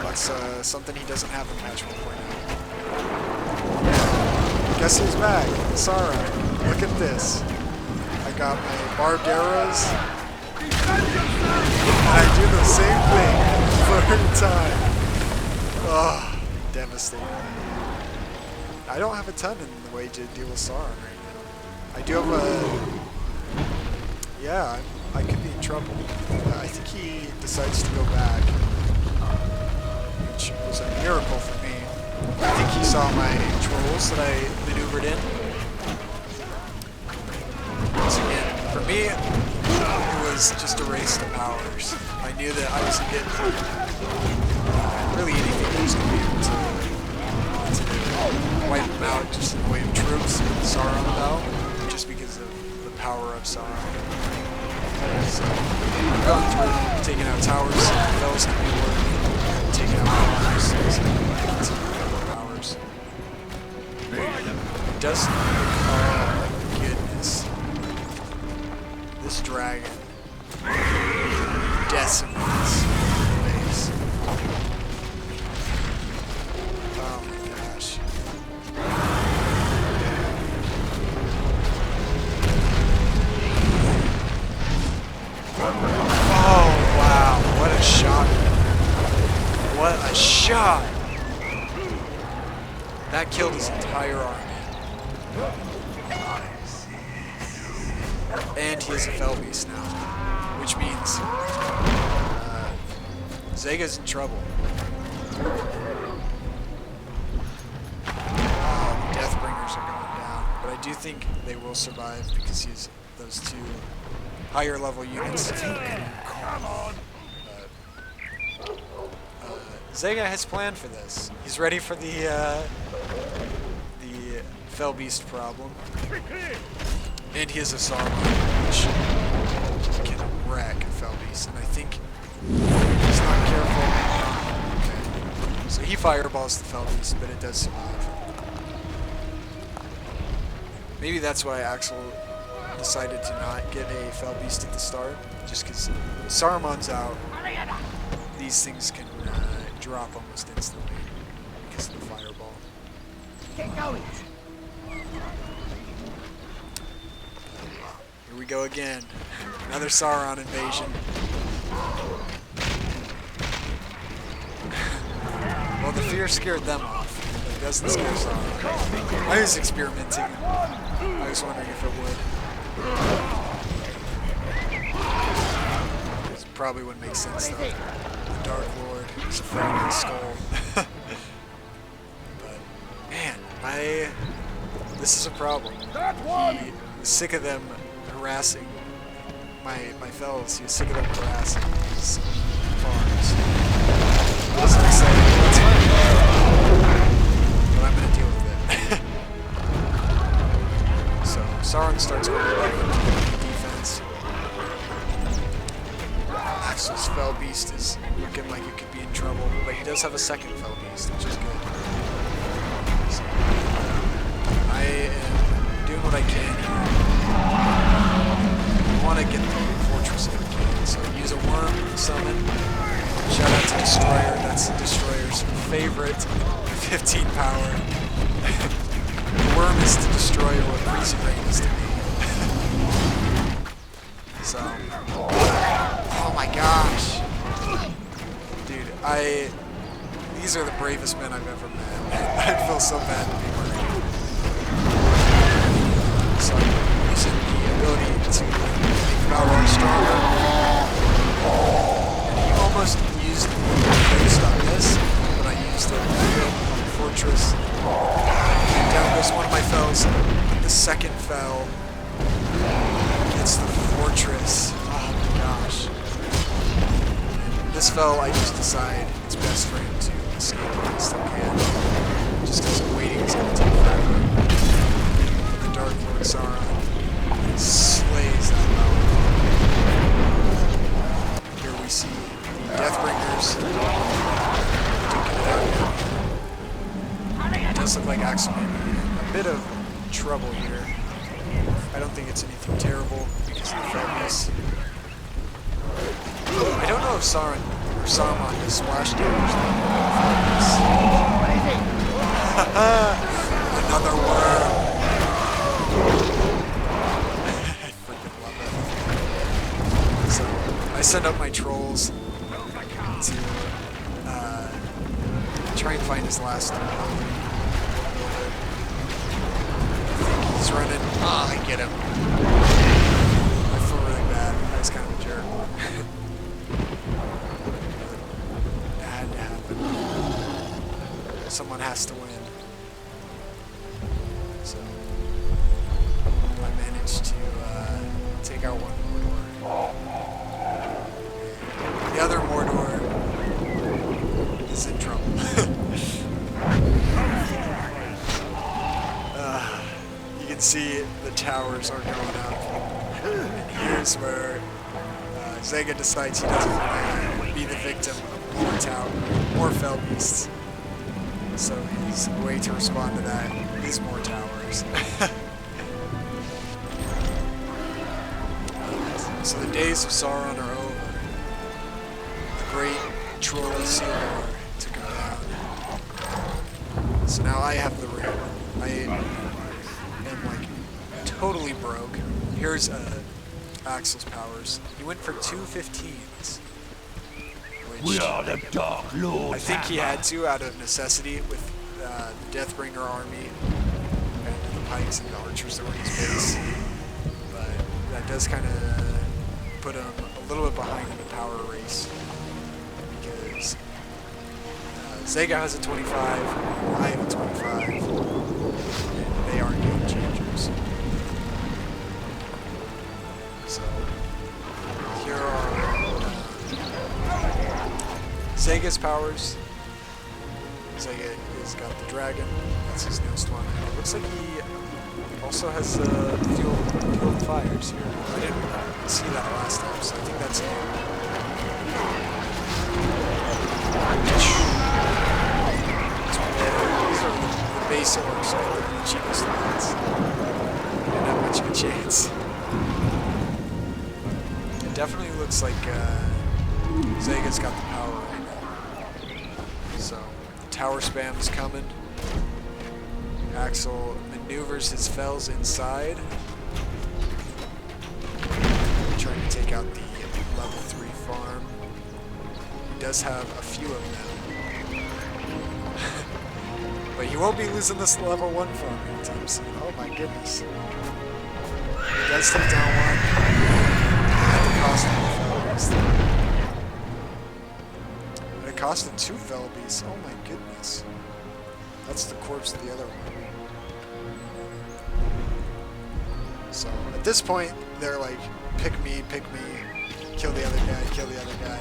That's something he doesn't have in patch 1.0. Guess who's back? Sarah. Look at this. I got my barbed arrows. And I do the same thing every time. Oh, devastating. I don't have a ton in the way to deal with Sauron right now. I do have a... Yeah, I could be in trouble. I think he decides to go back, which was a miracle for me. I think he saw my trolls that I maneuvered in. Once again, for me, it was just a race to powers. I knew that I wasn't getting really anything that was going to be able to wipe them out just in the way of troops with Sauron about, just because of the power of Sauron. So, I'm going through, taking out towers, fells can be working, taking out powers, so powers. It does, oh my goodness. This dragon decimates the base. Oh my gosh. Oh, wow. What a shot. What a shot. That killed his entire army. And he is a Fell Beast now. Which means Zega's in trouble. Oh, the Deathbringers are going down. But I do think they will survive because he's those 2 higher level units. Zega has planned for this. He's ready for the Fell Beast problem. And he has a Saruman, which can wreck a Fell Beast. And I think he's not careful. Okay. So he fireballs the Fell Beast, but it does survive. Maybe that's why Axel decided to not get a Fell Beast at the start. Just because Saruman's out, these things can drop almost instantly because of the fireball. Get going. Here we go again. Another Sauron invasion. Well, the fear scared them off, but it doesn't scare Sauron. I was experimenting. I was wondering if it would. It probably wouldn't make sense though. The Dark Lord is afraid of his skull. But man, this is a problem. He was sick of them harassing my fellows. He was sick of them harassing his farms. So I said, that's fine. But I'm gonna deal with it. So Sauron starts going back into defense. Axel's Fell Beast is looking like it could be in trouble, but he does have a second Fell Beast, which is good. So, I am doing what I can here. I want to get the fortress if I can, so use a worm summon. Shout out to Destroyer, that's Destroyer's favorite 15 power. The worm is to Destroyer what Prison Rain is to me. So, oh my gosh. Dude, these are the bravest men I've ever met. I feel so bad to be worried. So I'm using the ability to make Balrog stronger. And he almost used the ghost on this, but I used it on the fortress. And down goes one of my fells. The second fell gets the fortress. Oh my gosh. And this fell, I just decide it's best for him to escape if he still can. Just because waiting is going to take forever. But the Dark Lord Sauron slays that mountain. Here we see the Deathbringers duking it out here. It does look like Axel may be in a bit of trouble here. I don't think it's anything terrible because of the Fellness. I don't know if Sauron or Saruman has splash damage. Another worm. I freaking love it. So I send up my trolls to try and find his last. He's running. Ah, I get him. I feel really bad. I was kind of a jerk. That had to happen. Someone has to win. So I managed to take out one Mordor. The other Mordor is in trouble. You can see the towers are going up. And here's where Zega decides he doesn't want to be the victim of more Fell Beasts. So his way to respond to that is more towers. So the days of Sauron are over. The great troll Isildur took him down. So now I have the ring. I am like totally broke. Here's Axel's powers. He went for 2 15s. We are the Dark Lord. I think he had to out of necessity with the Deathbringer army and the pikes and the archers that were in his base. But that does kind of put him a little bit behind in the power race because Zega has a 25, I have a 25, and they are game changers. So Zega's powers. Zzidan has got the dragon. That's his newest one. And it looks like he also has fueled fires here. I didn't see that last time, so I think that's new. These are the base orcs, right? The cheapest ones. Didn't have much of a chance. It definitely looks like Zega's got the power right now. So, tower spam is coming. Axel maneuvers his fells inside. Trying to take out the level 3 farm. He does have a few of them. But he won't be losing this level 1 farm anytime soon. Oh my goodness. He does take down one. At the cost of the fell beast. It costed 2 fell beasts. Oh my goodness. That's the corpse of the other one. So at this point, they're like, pick me, kill the other guy, kill the other guy.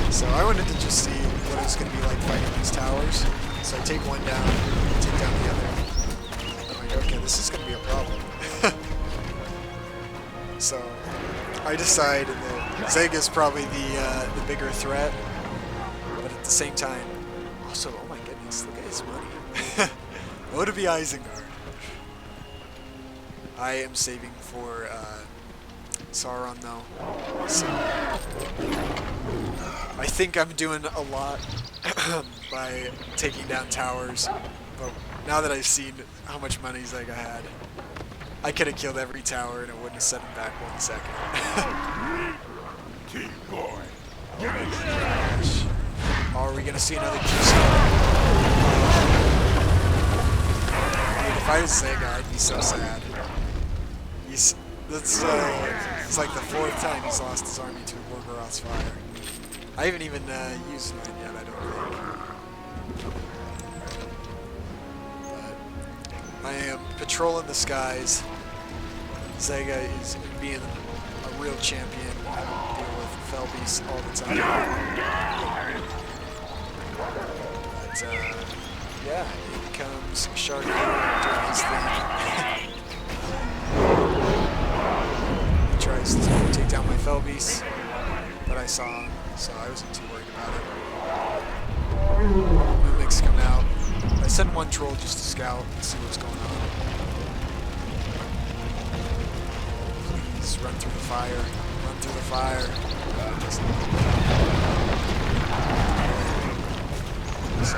So I wanted to just see what it was going to be like fighting these towers. So I take one down, take down the other. I'm like, okay, this is going to be a problem. So I decide that Zega's probably the bigger threat, but at the same time, also, oh my goodness, look at his money. Woe to be Isengard. I am saving for Sauron though. So I think I'm doing a lot by taking down towers, but now that I've seen how much money Zzidan had, I could have killed every tower and it wouldn't have set him back 1 second. Boy. Oh my gosh. Are we gonna see another keystone? If I was Zzidan, I'd be so sad. It's like the 4th time he's lost his army to Mordor's fire. I haven't even used mine yet, I don't think. But I am patrolling the skies. Zzidan is being a real champion. I don't deal with fell beasts all the time. But yeah, here comes Shark doing his thing. He tries to take down my fell beasts, but I saw him, so I wasn't too worried about it. Mimics come out. I send one troll just to scout and see what's going on. Please run through the fire. Run through the fire. So,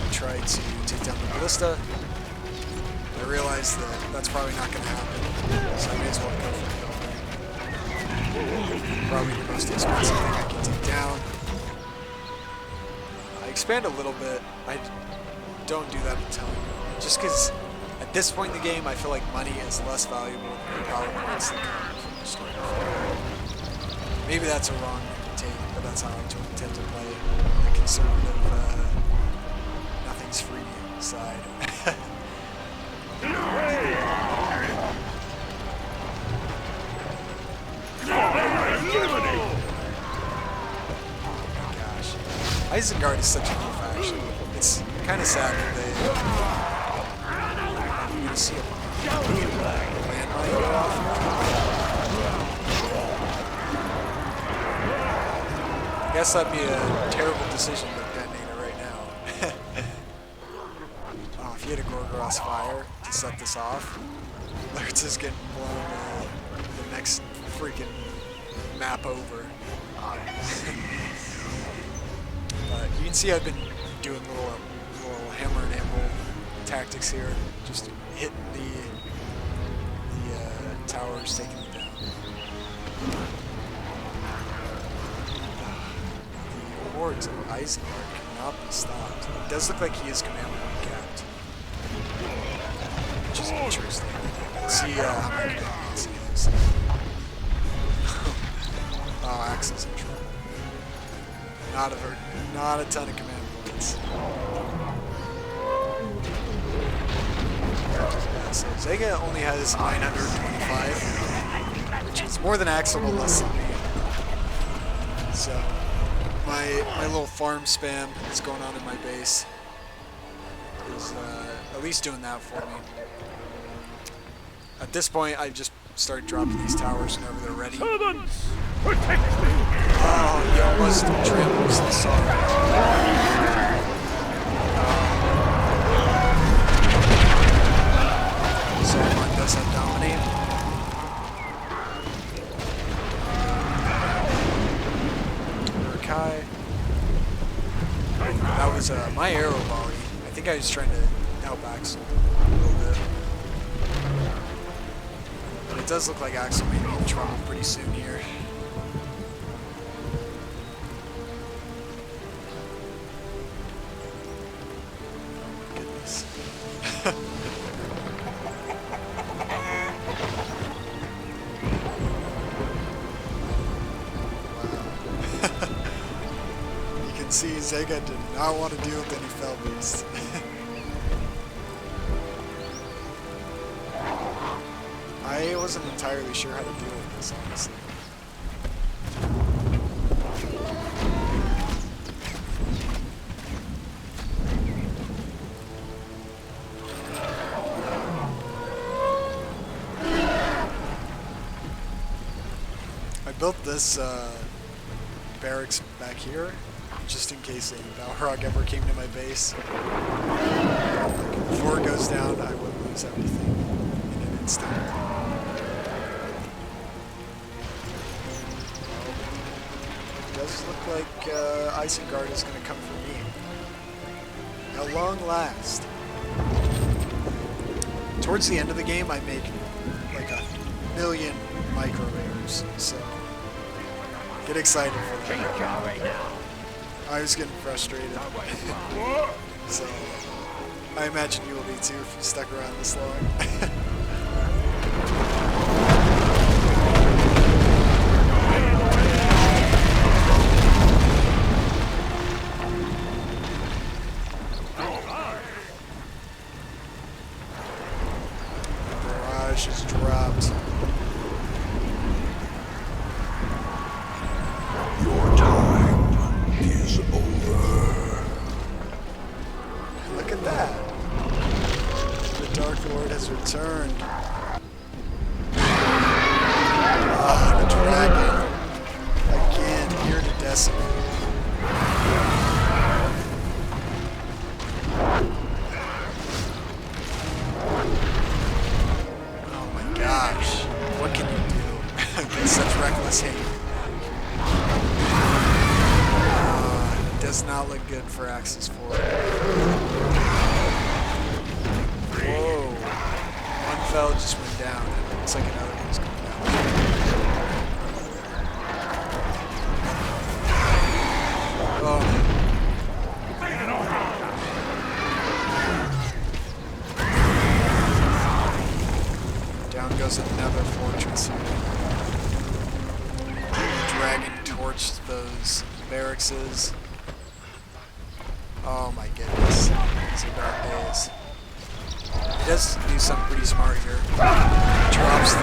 I tried to take down the ballista. I realized that that's probably not going to happen, so I may as well go for the building. Probably the most expensive thing I can take down. I expand a little bit. I don't do that a ton, just because at this point in the game, I feel like money is less valuable than the power points that come from the story. Maybe that's a wrong take, but that's how I tend to play the conservative, nothing's free side. Isengard is such a cool faction. It's kind of sad that they you're gonna see a landmine go off. I guess that'd be a terrible decision to detonate it right now. Oh, if you had a Gorgoroth's fire to set this off, Lurtz is getting blown the next freaking map over. You can see I've been doing little hammer and anvil tactics here, just hitting the towers, taking them down. The hordes of Isengard cannot be stopped. It does look like he is command point capped, which is interesting. Let's see how many command points he has. Oh, Axel's in trouble. Not a ton of command points. Yeah, so Zzidan only has 925, which is more than Axel, but less than me. So my little farm spam that's going on in my base is at least doing that for me. At this point, I just started dropping these towers whenever they're ready. Servants, protect me! Oh, he almost tramples the sorrow. Someone does have dominate. Kai. That was my arrow volley. I think I was trying to help Axel a little bit. But it does look like Axel may be in trouble pretty soon here. Oh my goodness. See, Zzidan did not want to deal with any fell beasts. I wasn't entirely sure how to deal with this, honestly. I built this barracks back here, just in case a Balrog ever came to my base. Before it goes down, I would lose everything in an instant. It does look like Isengard is going to come for me. At long last. Towards the end of the game, I make like 1,000,000 micro errors, so get excited for that. I was getting frustrated. So, I imagine you will be too if you stuck around this long. Barrage is dropped. Your time is over. Look at that. The Dark Lord has returned. Ah, the dragon. Again, here to decimate. Oh my gosh. What can you do against such reckless hate? Does not look good for Axis 4. Whoa. One fell just went down. It looks like another one's going down. Oh. Down goes another fortress. Dragon torched those barracks. Oh my goodness. These are dark days. He does do something pretty smart here. Drops the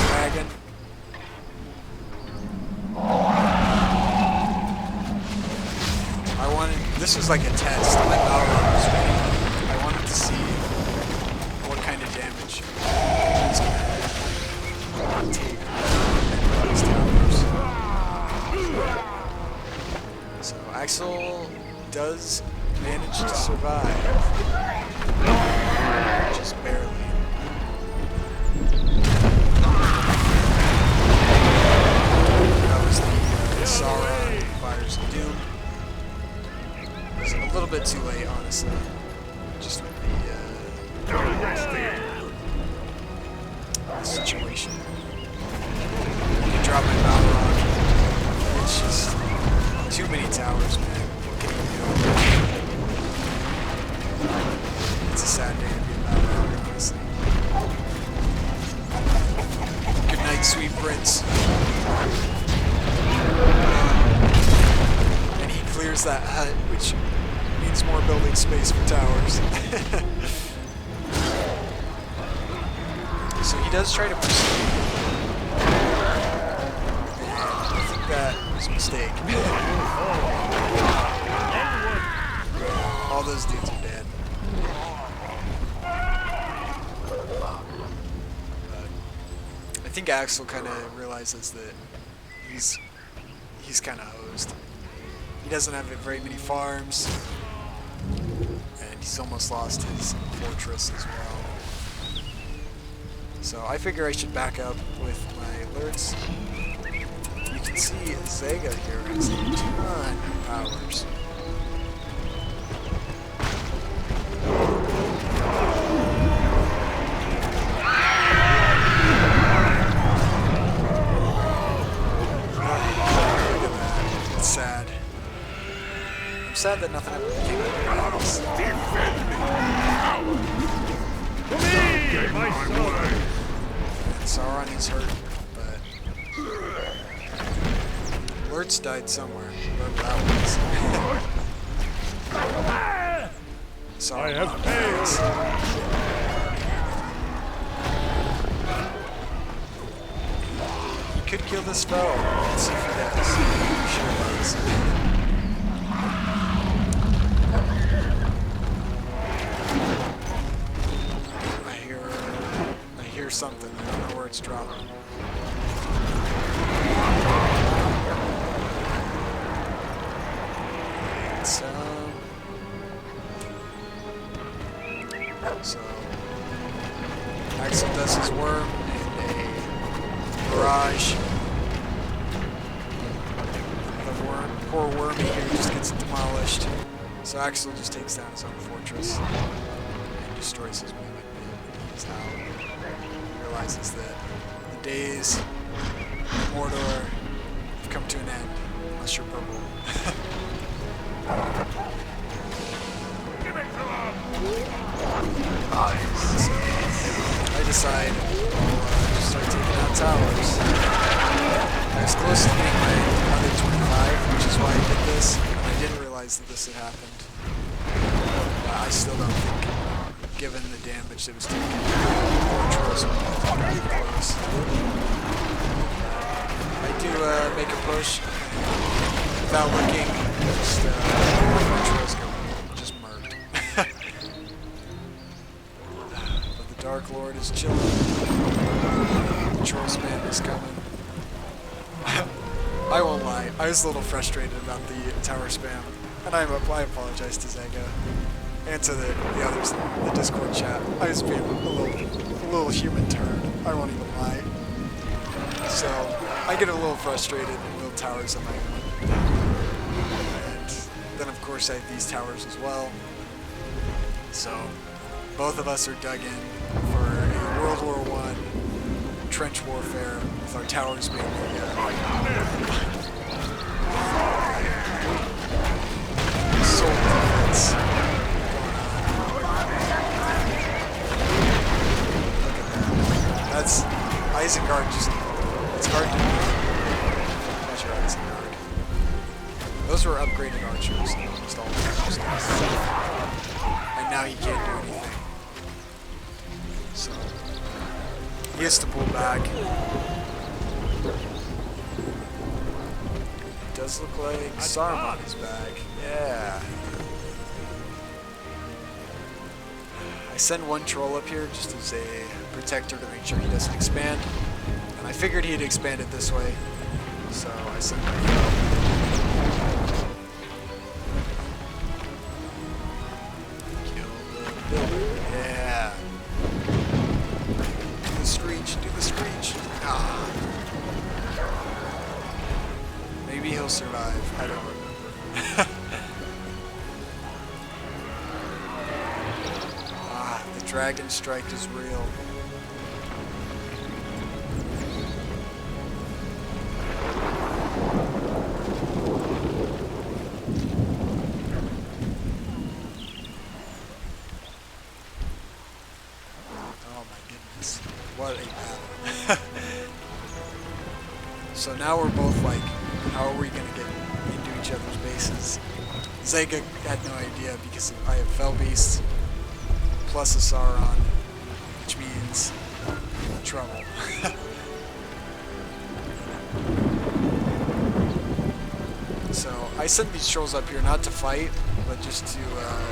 dragon. This was like a test. My Balrog was ready. I wanted to see what kind of damage he's going to take on these towers. So Axel does manage to survive. Just barely. That was the Sauron Fires of Doom. It was a little bit too late, honestly. Just with the situation. You can drop my Balrog. It's just too many towers, man. What can you do? It's a sad day to be a Balrog, honestly. Good night, sweet prince. And he clears that hut, which means more building space for towers. So he does try to pursue. I think that was a mistake. All those dudes are dead. I think Axel kind of realizes that he's kind of hosed. He doesn't have very many farms, and he's almost lost his fortress as well. So I figure I should back up with my alerts. You can see Zzidan here has a ton of powers. Sad. I'm sad that nothing ever came out of this. Get my way. And Sauron is hurt, but alerts died somewhere, wherever that was. Sauron I have failed. He could kill this foe. Let's see if he does. He sure does. I hear something. I don't know where it's dropping. So Axel does his worm in a barrage. The poor wormy here just gets demolished. So Axel just takes down his own fortress and destroys his mimic pit. He's out. He realizes that the days of Mordor have come to an end, unless you're purple. I decide I'll start taking out towers. I was close to being my other 25, which is why I did this. I didn't realize that this had happened. I still don't think, given the damage that was taken, Fortress would be close. I do make a push without looking. Just murked. But the Dark Lord is chilling. The troll spam is coming. I won't lie, I was a little frustrated about the tower spam, and I apologize to Zzidan and to the others in the Discord chat. I was being a little human turd, I won't even lie. So, I get a little frustrated and build towers on my own. And then of course I have these towers as well. So, both of us are dug in for a World War I trench warfare with our towers being soul defense. Look at that. That's Isengard just... It's hard to measure Isengard. Those were upgraded archers, almost all of them. And now he can't do anything. So... he has to pull back. It does look like Saruman is back. Yeah. I send one troll up here just as a protector to make sure he doesn't expand. And I figured he'd expand it this way. So I sent him up. Kill the builder. Yeah. Do the screech. Ah. Maybe he'll survive. I don't remember. The dragon strike is real. Oh my goodness. What a battle. So now we're both like, how are we going to get into each other's bases? Zzidan had no idea because I have Fell Beast plus a Sauron, which means trouble. So I sent these trolls up here not to fight, but just to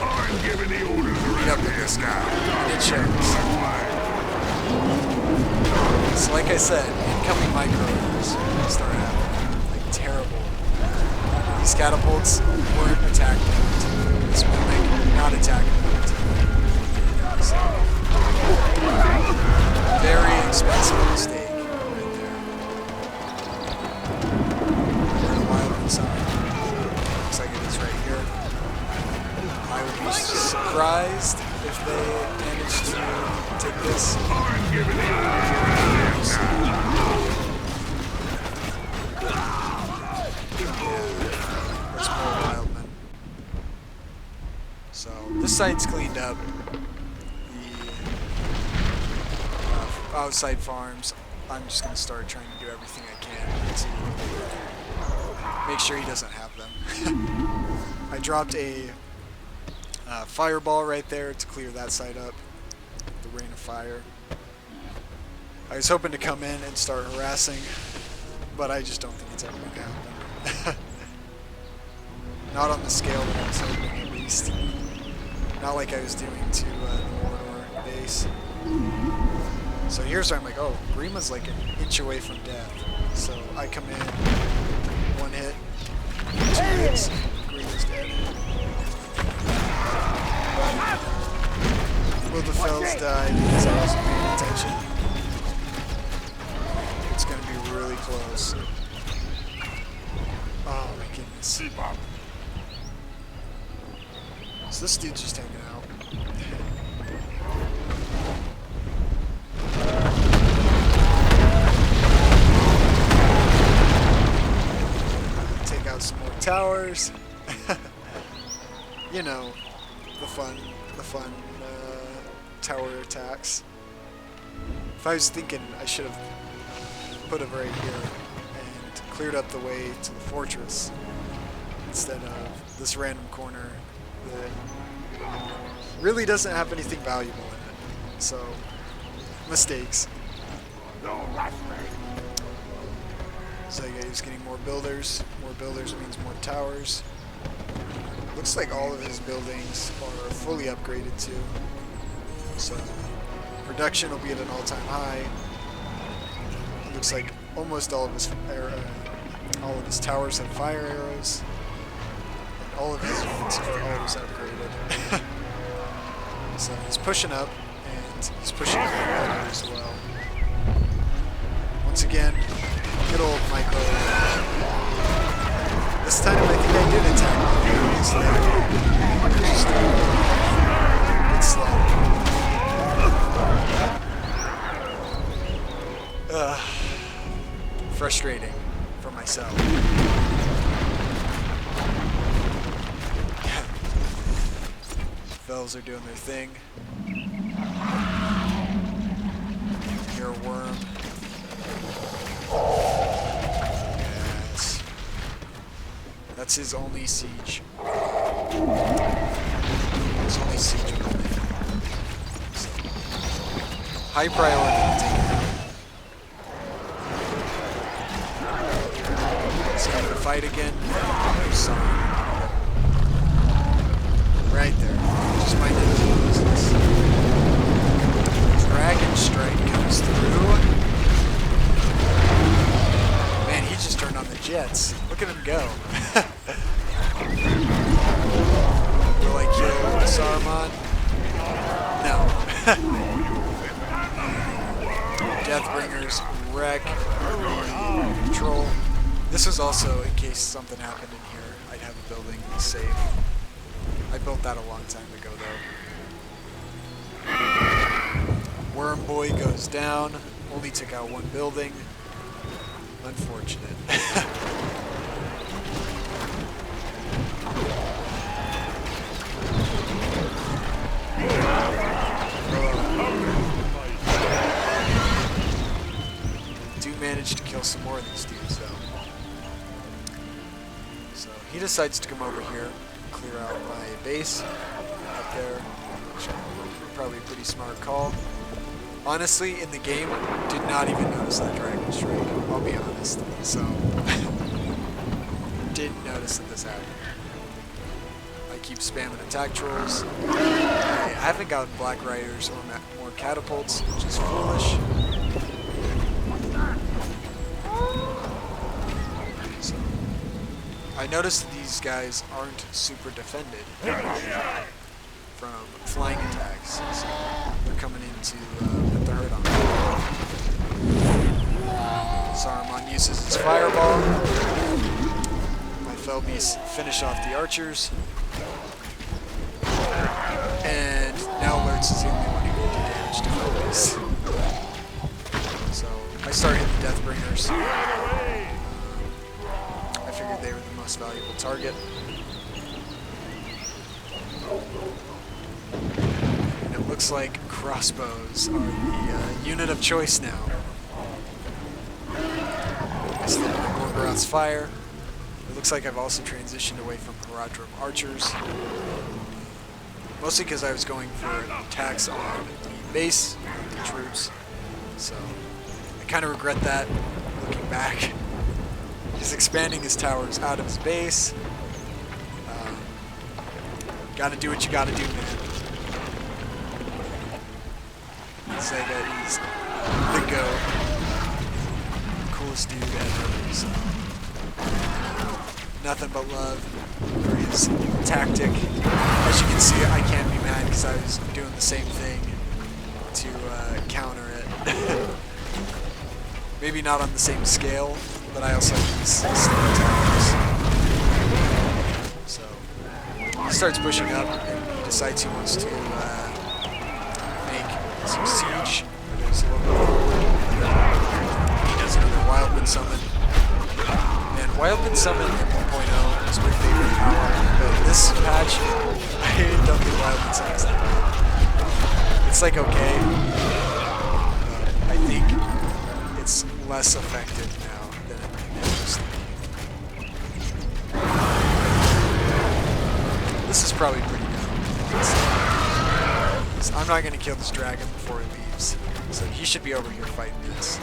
I'm giving the orders meet up with this guy. And it shows. So like I said, incoming micros start happening. Like terrible. These catapults weren't attack mode. This building, not attack mode. So, very expensive mistake right there. We're in a wild sign. Looks like it is right here. I would be surprised if they managed to take this. I'm giving the orders That's more wildman. So this side's cleaned up. The outside farms, I'm just going to start trying to do everything I can to make sure he doesn't have them. I dropped a fireball right there to clear that side up, the rain of fire. I was hoping to come in and start harassing, but I just don't think it's ever going to happen. Not on the scale that I was hoping, at least. Not like I was doing to the Mordor base. So here's where I'm like, oh, Grima's like an inch away from death. So I come in, one hit, 2 hits, Grima's dead. Will the Fells die because I wasn't paying attention? It's going to be really close. Oh my goodness. So this dude's just hanging out. Take out some more towers. You know, the fun tower attacks. If I was thinking, I should have put it right here and cleared up the way to the fortress instead of this random corner that really doesn't have anything valuable in it. So, mistakes. So yeah, he's getting more builders. More builders means more towers. Looks like all of his buildings are fully upgraded too. So production will be at an all-time high. Looks like almost all of his towers have fire arrows. And all of his units are always upgraded. So he's pushing up, and he's pushing up as well. Once again, good old micro. This time I think I did attack. It's slow. Frustrating for myself. Fells are doing their thing. You're a worm. Yes. That's his only siege. His only siege movement. So, high priority to take it out. Starting to fight again. Right there. Just minded his own business. Dragon Strike comes through. Man, he just turned on the jets. Look at him go. Will I kill Saruman? No. Deathbringers wreck control. This was also in case something happened in here. I'd have a building safe. I built that a long time ago though. Worm Boy goes down. Only took out one building. Unfortunate. Do manage to kill some more of these dudes though. So he decides to come over here and clear out my base up there, which probably a pretty smart call. Honestly, in the game, did not even notice that Dragon Strike, I'll be honest. So, didn't notice that this happened. I keep spamming attack trolls. I haven't gotten black riders or more catapults, which is foolish. So, I noticed that these guys aren't super defended from flying attacks, so they're coming in to put the hurt on them. Saruman uses his fireball. My Felbeasts finish off the archers. And now Lurtz is the only one who can do damage to Felbeasts. So I start hitting the Deathbringers. I figured they were the most valuable target. And it looks like crossbows are the unit of choice now. Still Morgoth's fire. It looks like I've also transitioned away from Haradrim archers. Mostly because I was going for attacks on the base, the troops. So I kind of regret that, looking back. He's expanding his towers out of his base. Gotta do what you gotta do, man. Zzidan is the GOAT. Coolest dude ever. So. Nothing but love for his tactic. As you can see, I can't be mad because I was doing the same thing to counter it. Maybe not on the same scale, but I also have these sneak towers. So he starts pushing up and he decides he wants to make some siege. He goes a little bit forward. He does another Wildman summon. Man, Wildman summon in 1.0 is my favorite power, but this patch, I don't think Wildman summon is that good. It's like okay, but I think it's less effective now than it used to be. This is probably pretty dumb, honestly. So I'm not going to kill this dragon before he leaves, so he should be over here fighting this.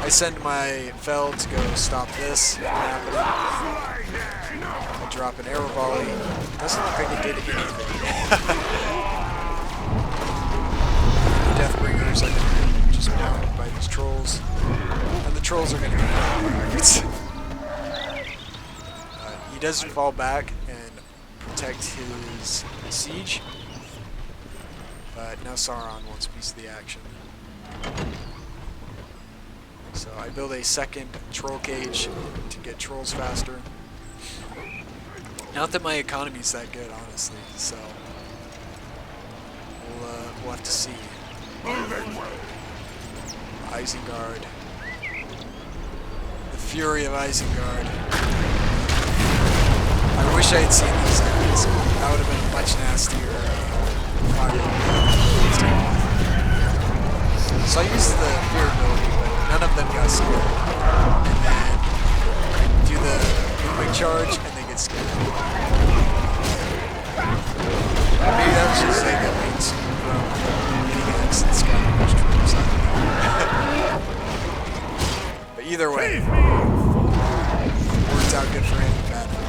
I send my Fel to go stop this from happening. I drop an arrow volley. Doesn't look like it did anything. Deathbringers are going to be just pounded by these trolls. And the trolls are going to be targets. He does fall back and protect his siege. But now Sauron wants a piece of the action. So I build a second troll cage to get trolls faster. Not that my economy's that good, honestly, so we'll have to see. Isengard. The fury of Isengard. I wish I had seen these guys. That would have been a much nastier fire. So I used the fear ability, but none of them got scared. And then do the moving charge, and they get scared. Maybe that was just like a wings from getting X and scouting those troops. I don't know. But either way, worked out good for him and bad for me.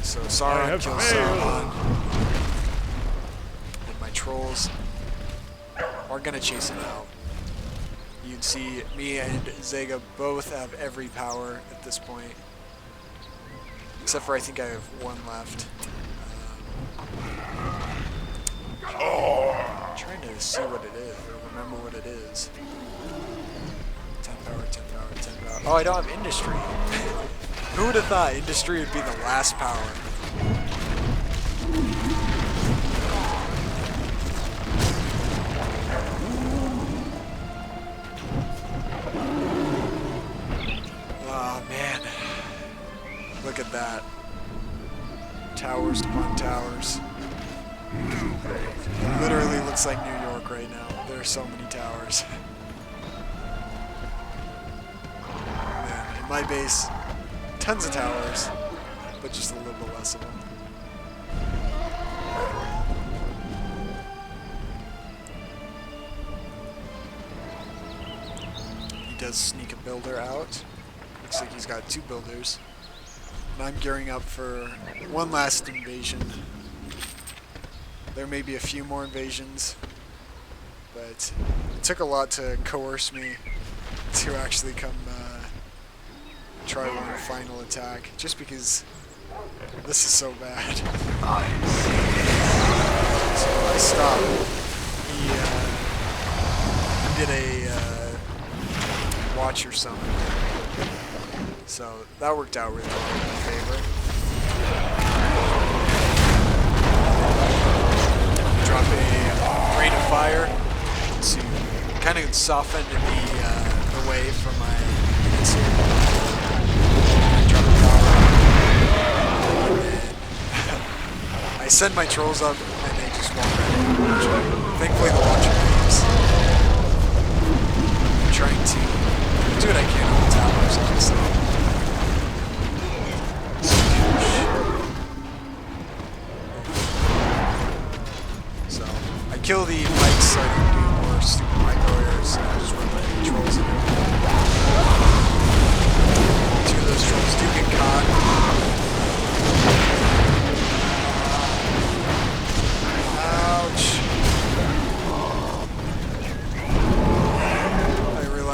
So Sauron kills Saruman. And my trolls are gonna chase him out. You can see me and Zzidan both have every power at this point. Except for I think I have one left. I'm trying to see what it is, or remember what it is. 10 power, 10 power, 10 power. Oh, I don't have industry. Who would have thought industry would be the last power? Oh man. Look at that. Towers upon towers. It literally looks like New York right now. There are so many towers. Man, in my base, tons of towers, but just a little bit less of them. He does sneak a builder out. Looks like he's got 2 builders. And I'm gearing up for one last invasion. There may be a few more invasions, but it took a lot to coerce me to actually come try one final attack, just because this is so bad. So I stopped. He did a watcher summon, so that worked out really well in my favor. Drop a rain of fire to kind of soften the way for my units here. Drop a power. I send my trolls up and they just walk right in. Thankfully the watcher leaves. I'm trying to do what I can on the towers, obviously. So I kill the mics so I don't do more stupid micro errors, and I just run my trolls in there. Two of those trolls do get caught.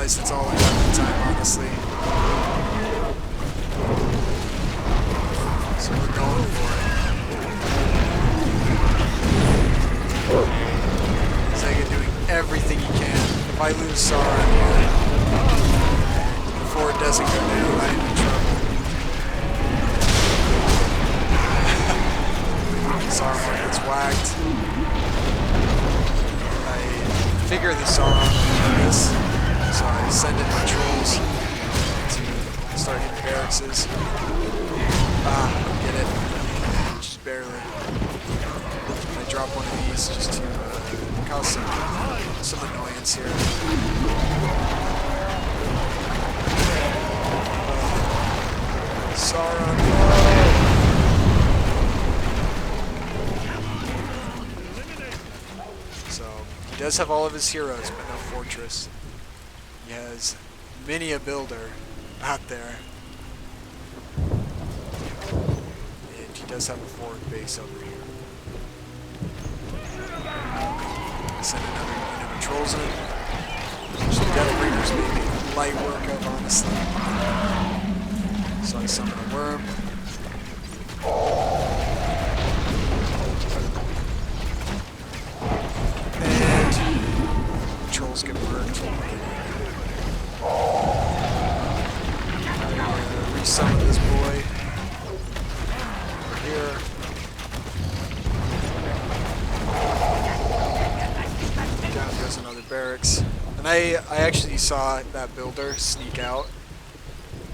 That's all I got at the time, honestly. So we're going for it. Zzidan doing everything he can. If I lose Sauron here, before it doesn't go down, I am in trouble. Sauron gets whacked. I figure the Sauron will do this. So I send in my trolls to start hitting barracks. Get it. Just barely. I drop one of these just to cause some annoyance here. Sauron, So he does have all of his heroes, but no fortress. He has many a builder out there. And he does have a forward base over here. I send another unit of trolls in. Which the Deathbringers may be light work of, honestly. So I summon a worm. And trolls get burned. Resummon this boy over here. Down goes another barracks. And I actually saw that builder sneak out,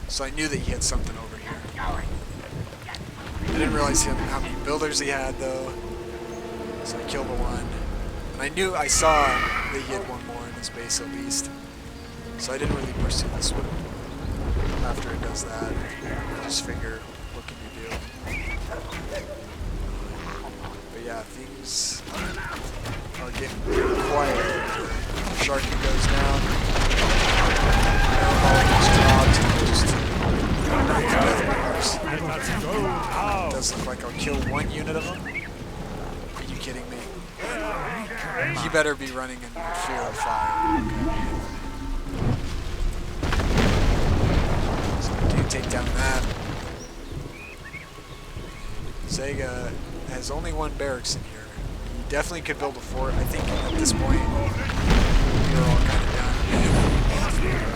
so I knew that he had something over here. I didn't realize how many builders he had though, so I killed the one. And I saw that he had one more in his base at least. So I didn't really pursue this one. After it does that, I just figure, what can you do? But yeah, things are getting quiet. Sharky goes down. Airball gets dropped. It does look like I'll kill one unit of them. Are you kidding me? He better be running in fear of fire. Take down that. Zzidan has only one barracks in here. He definitely could build a fort. I think at this point we're all kind of done.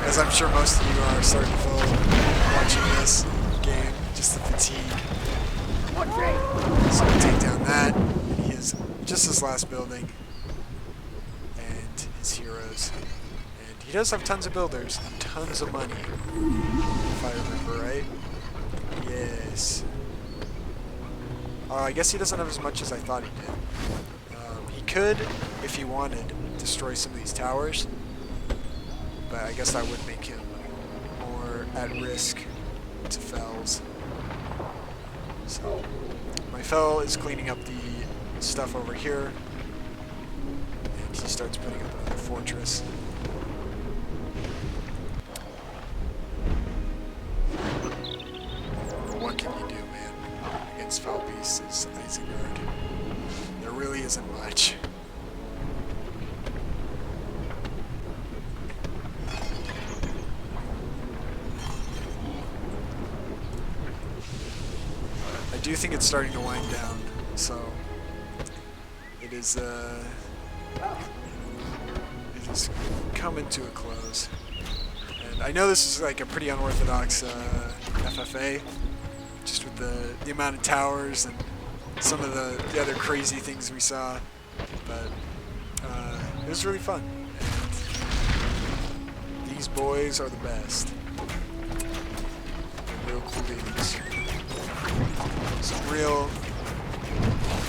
As I'm sure most of you are starting to feel watching this game, just the fatigue. So take down that. And he is just his last building. And his heroes. And he does have tons of builders and tons of money. If I remember right. Yes. I guess he doesn't have as much as I thought he did. He could, if he wanted, destroy some of these towers. But I guess that would make him more at risk to fells. So, my fell is cleaning up the stuff over here. And he starts putting up another fortress. What can you do? do think it's starting to wind down, so it is coming to a close. And I know this is like a pretty unorthodox FFA, just with the amount of towers and some of the other crazy things we saw, but it was really fun. And these boys are the best. They're real cool leaders. Some real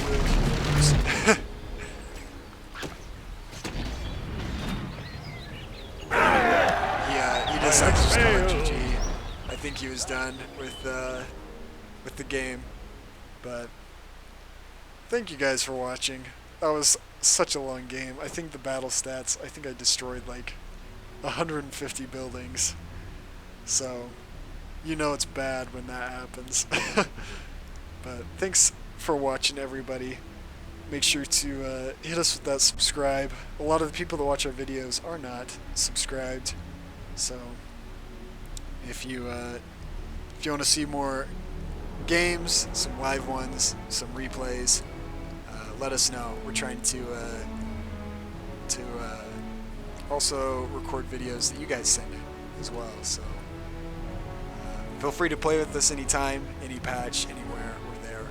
heroes. He decided to just call it GG. I think he was done with the game, but thank you guys for watching. That was such a long game. I think the battle stats, I think I destroyed like 150 buildings. So, you know it's bad when that happens. But thanks for watching, everybody. Make sure to hit us with that subscribe. A lot of the people that watch our videos are not subscribed. So, if you want to see more games, some live ones, some replays, let us know. We're trying to also record videos that you guys send in as well. So feel free to play with us anytime, any patch, anywhere. We're there.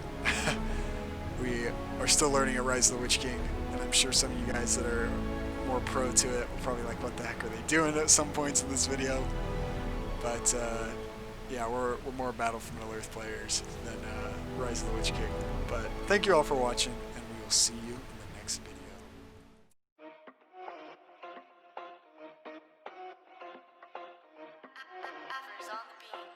We are still learning at Rise of the Witch King, and I'm sure some of you guys that are more pro to it will probably like, what the heck are they doing at some points in this video? But yeah, we're more Battle for Middle-earth players than Rise of the Witch King. But thank you all for watching, and we will see you in the next video. Ever's on the beat.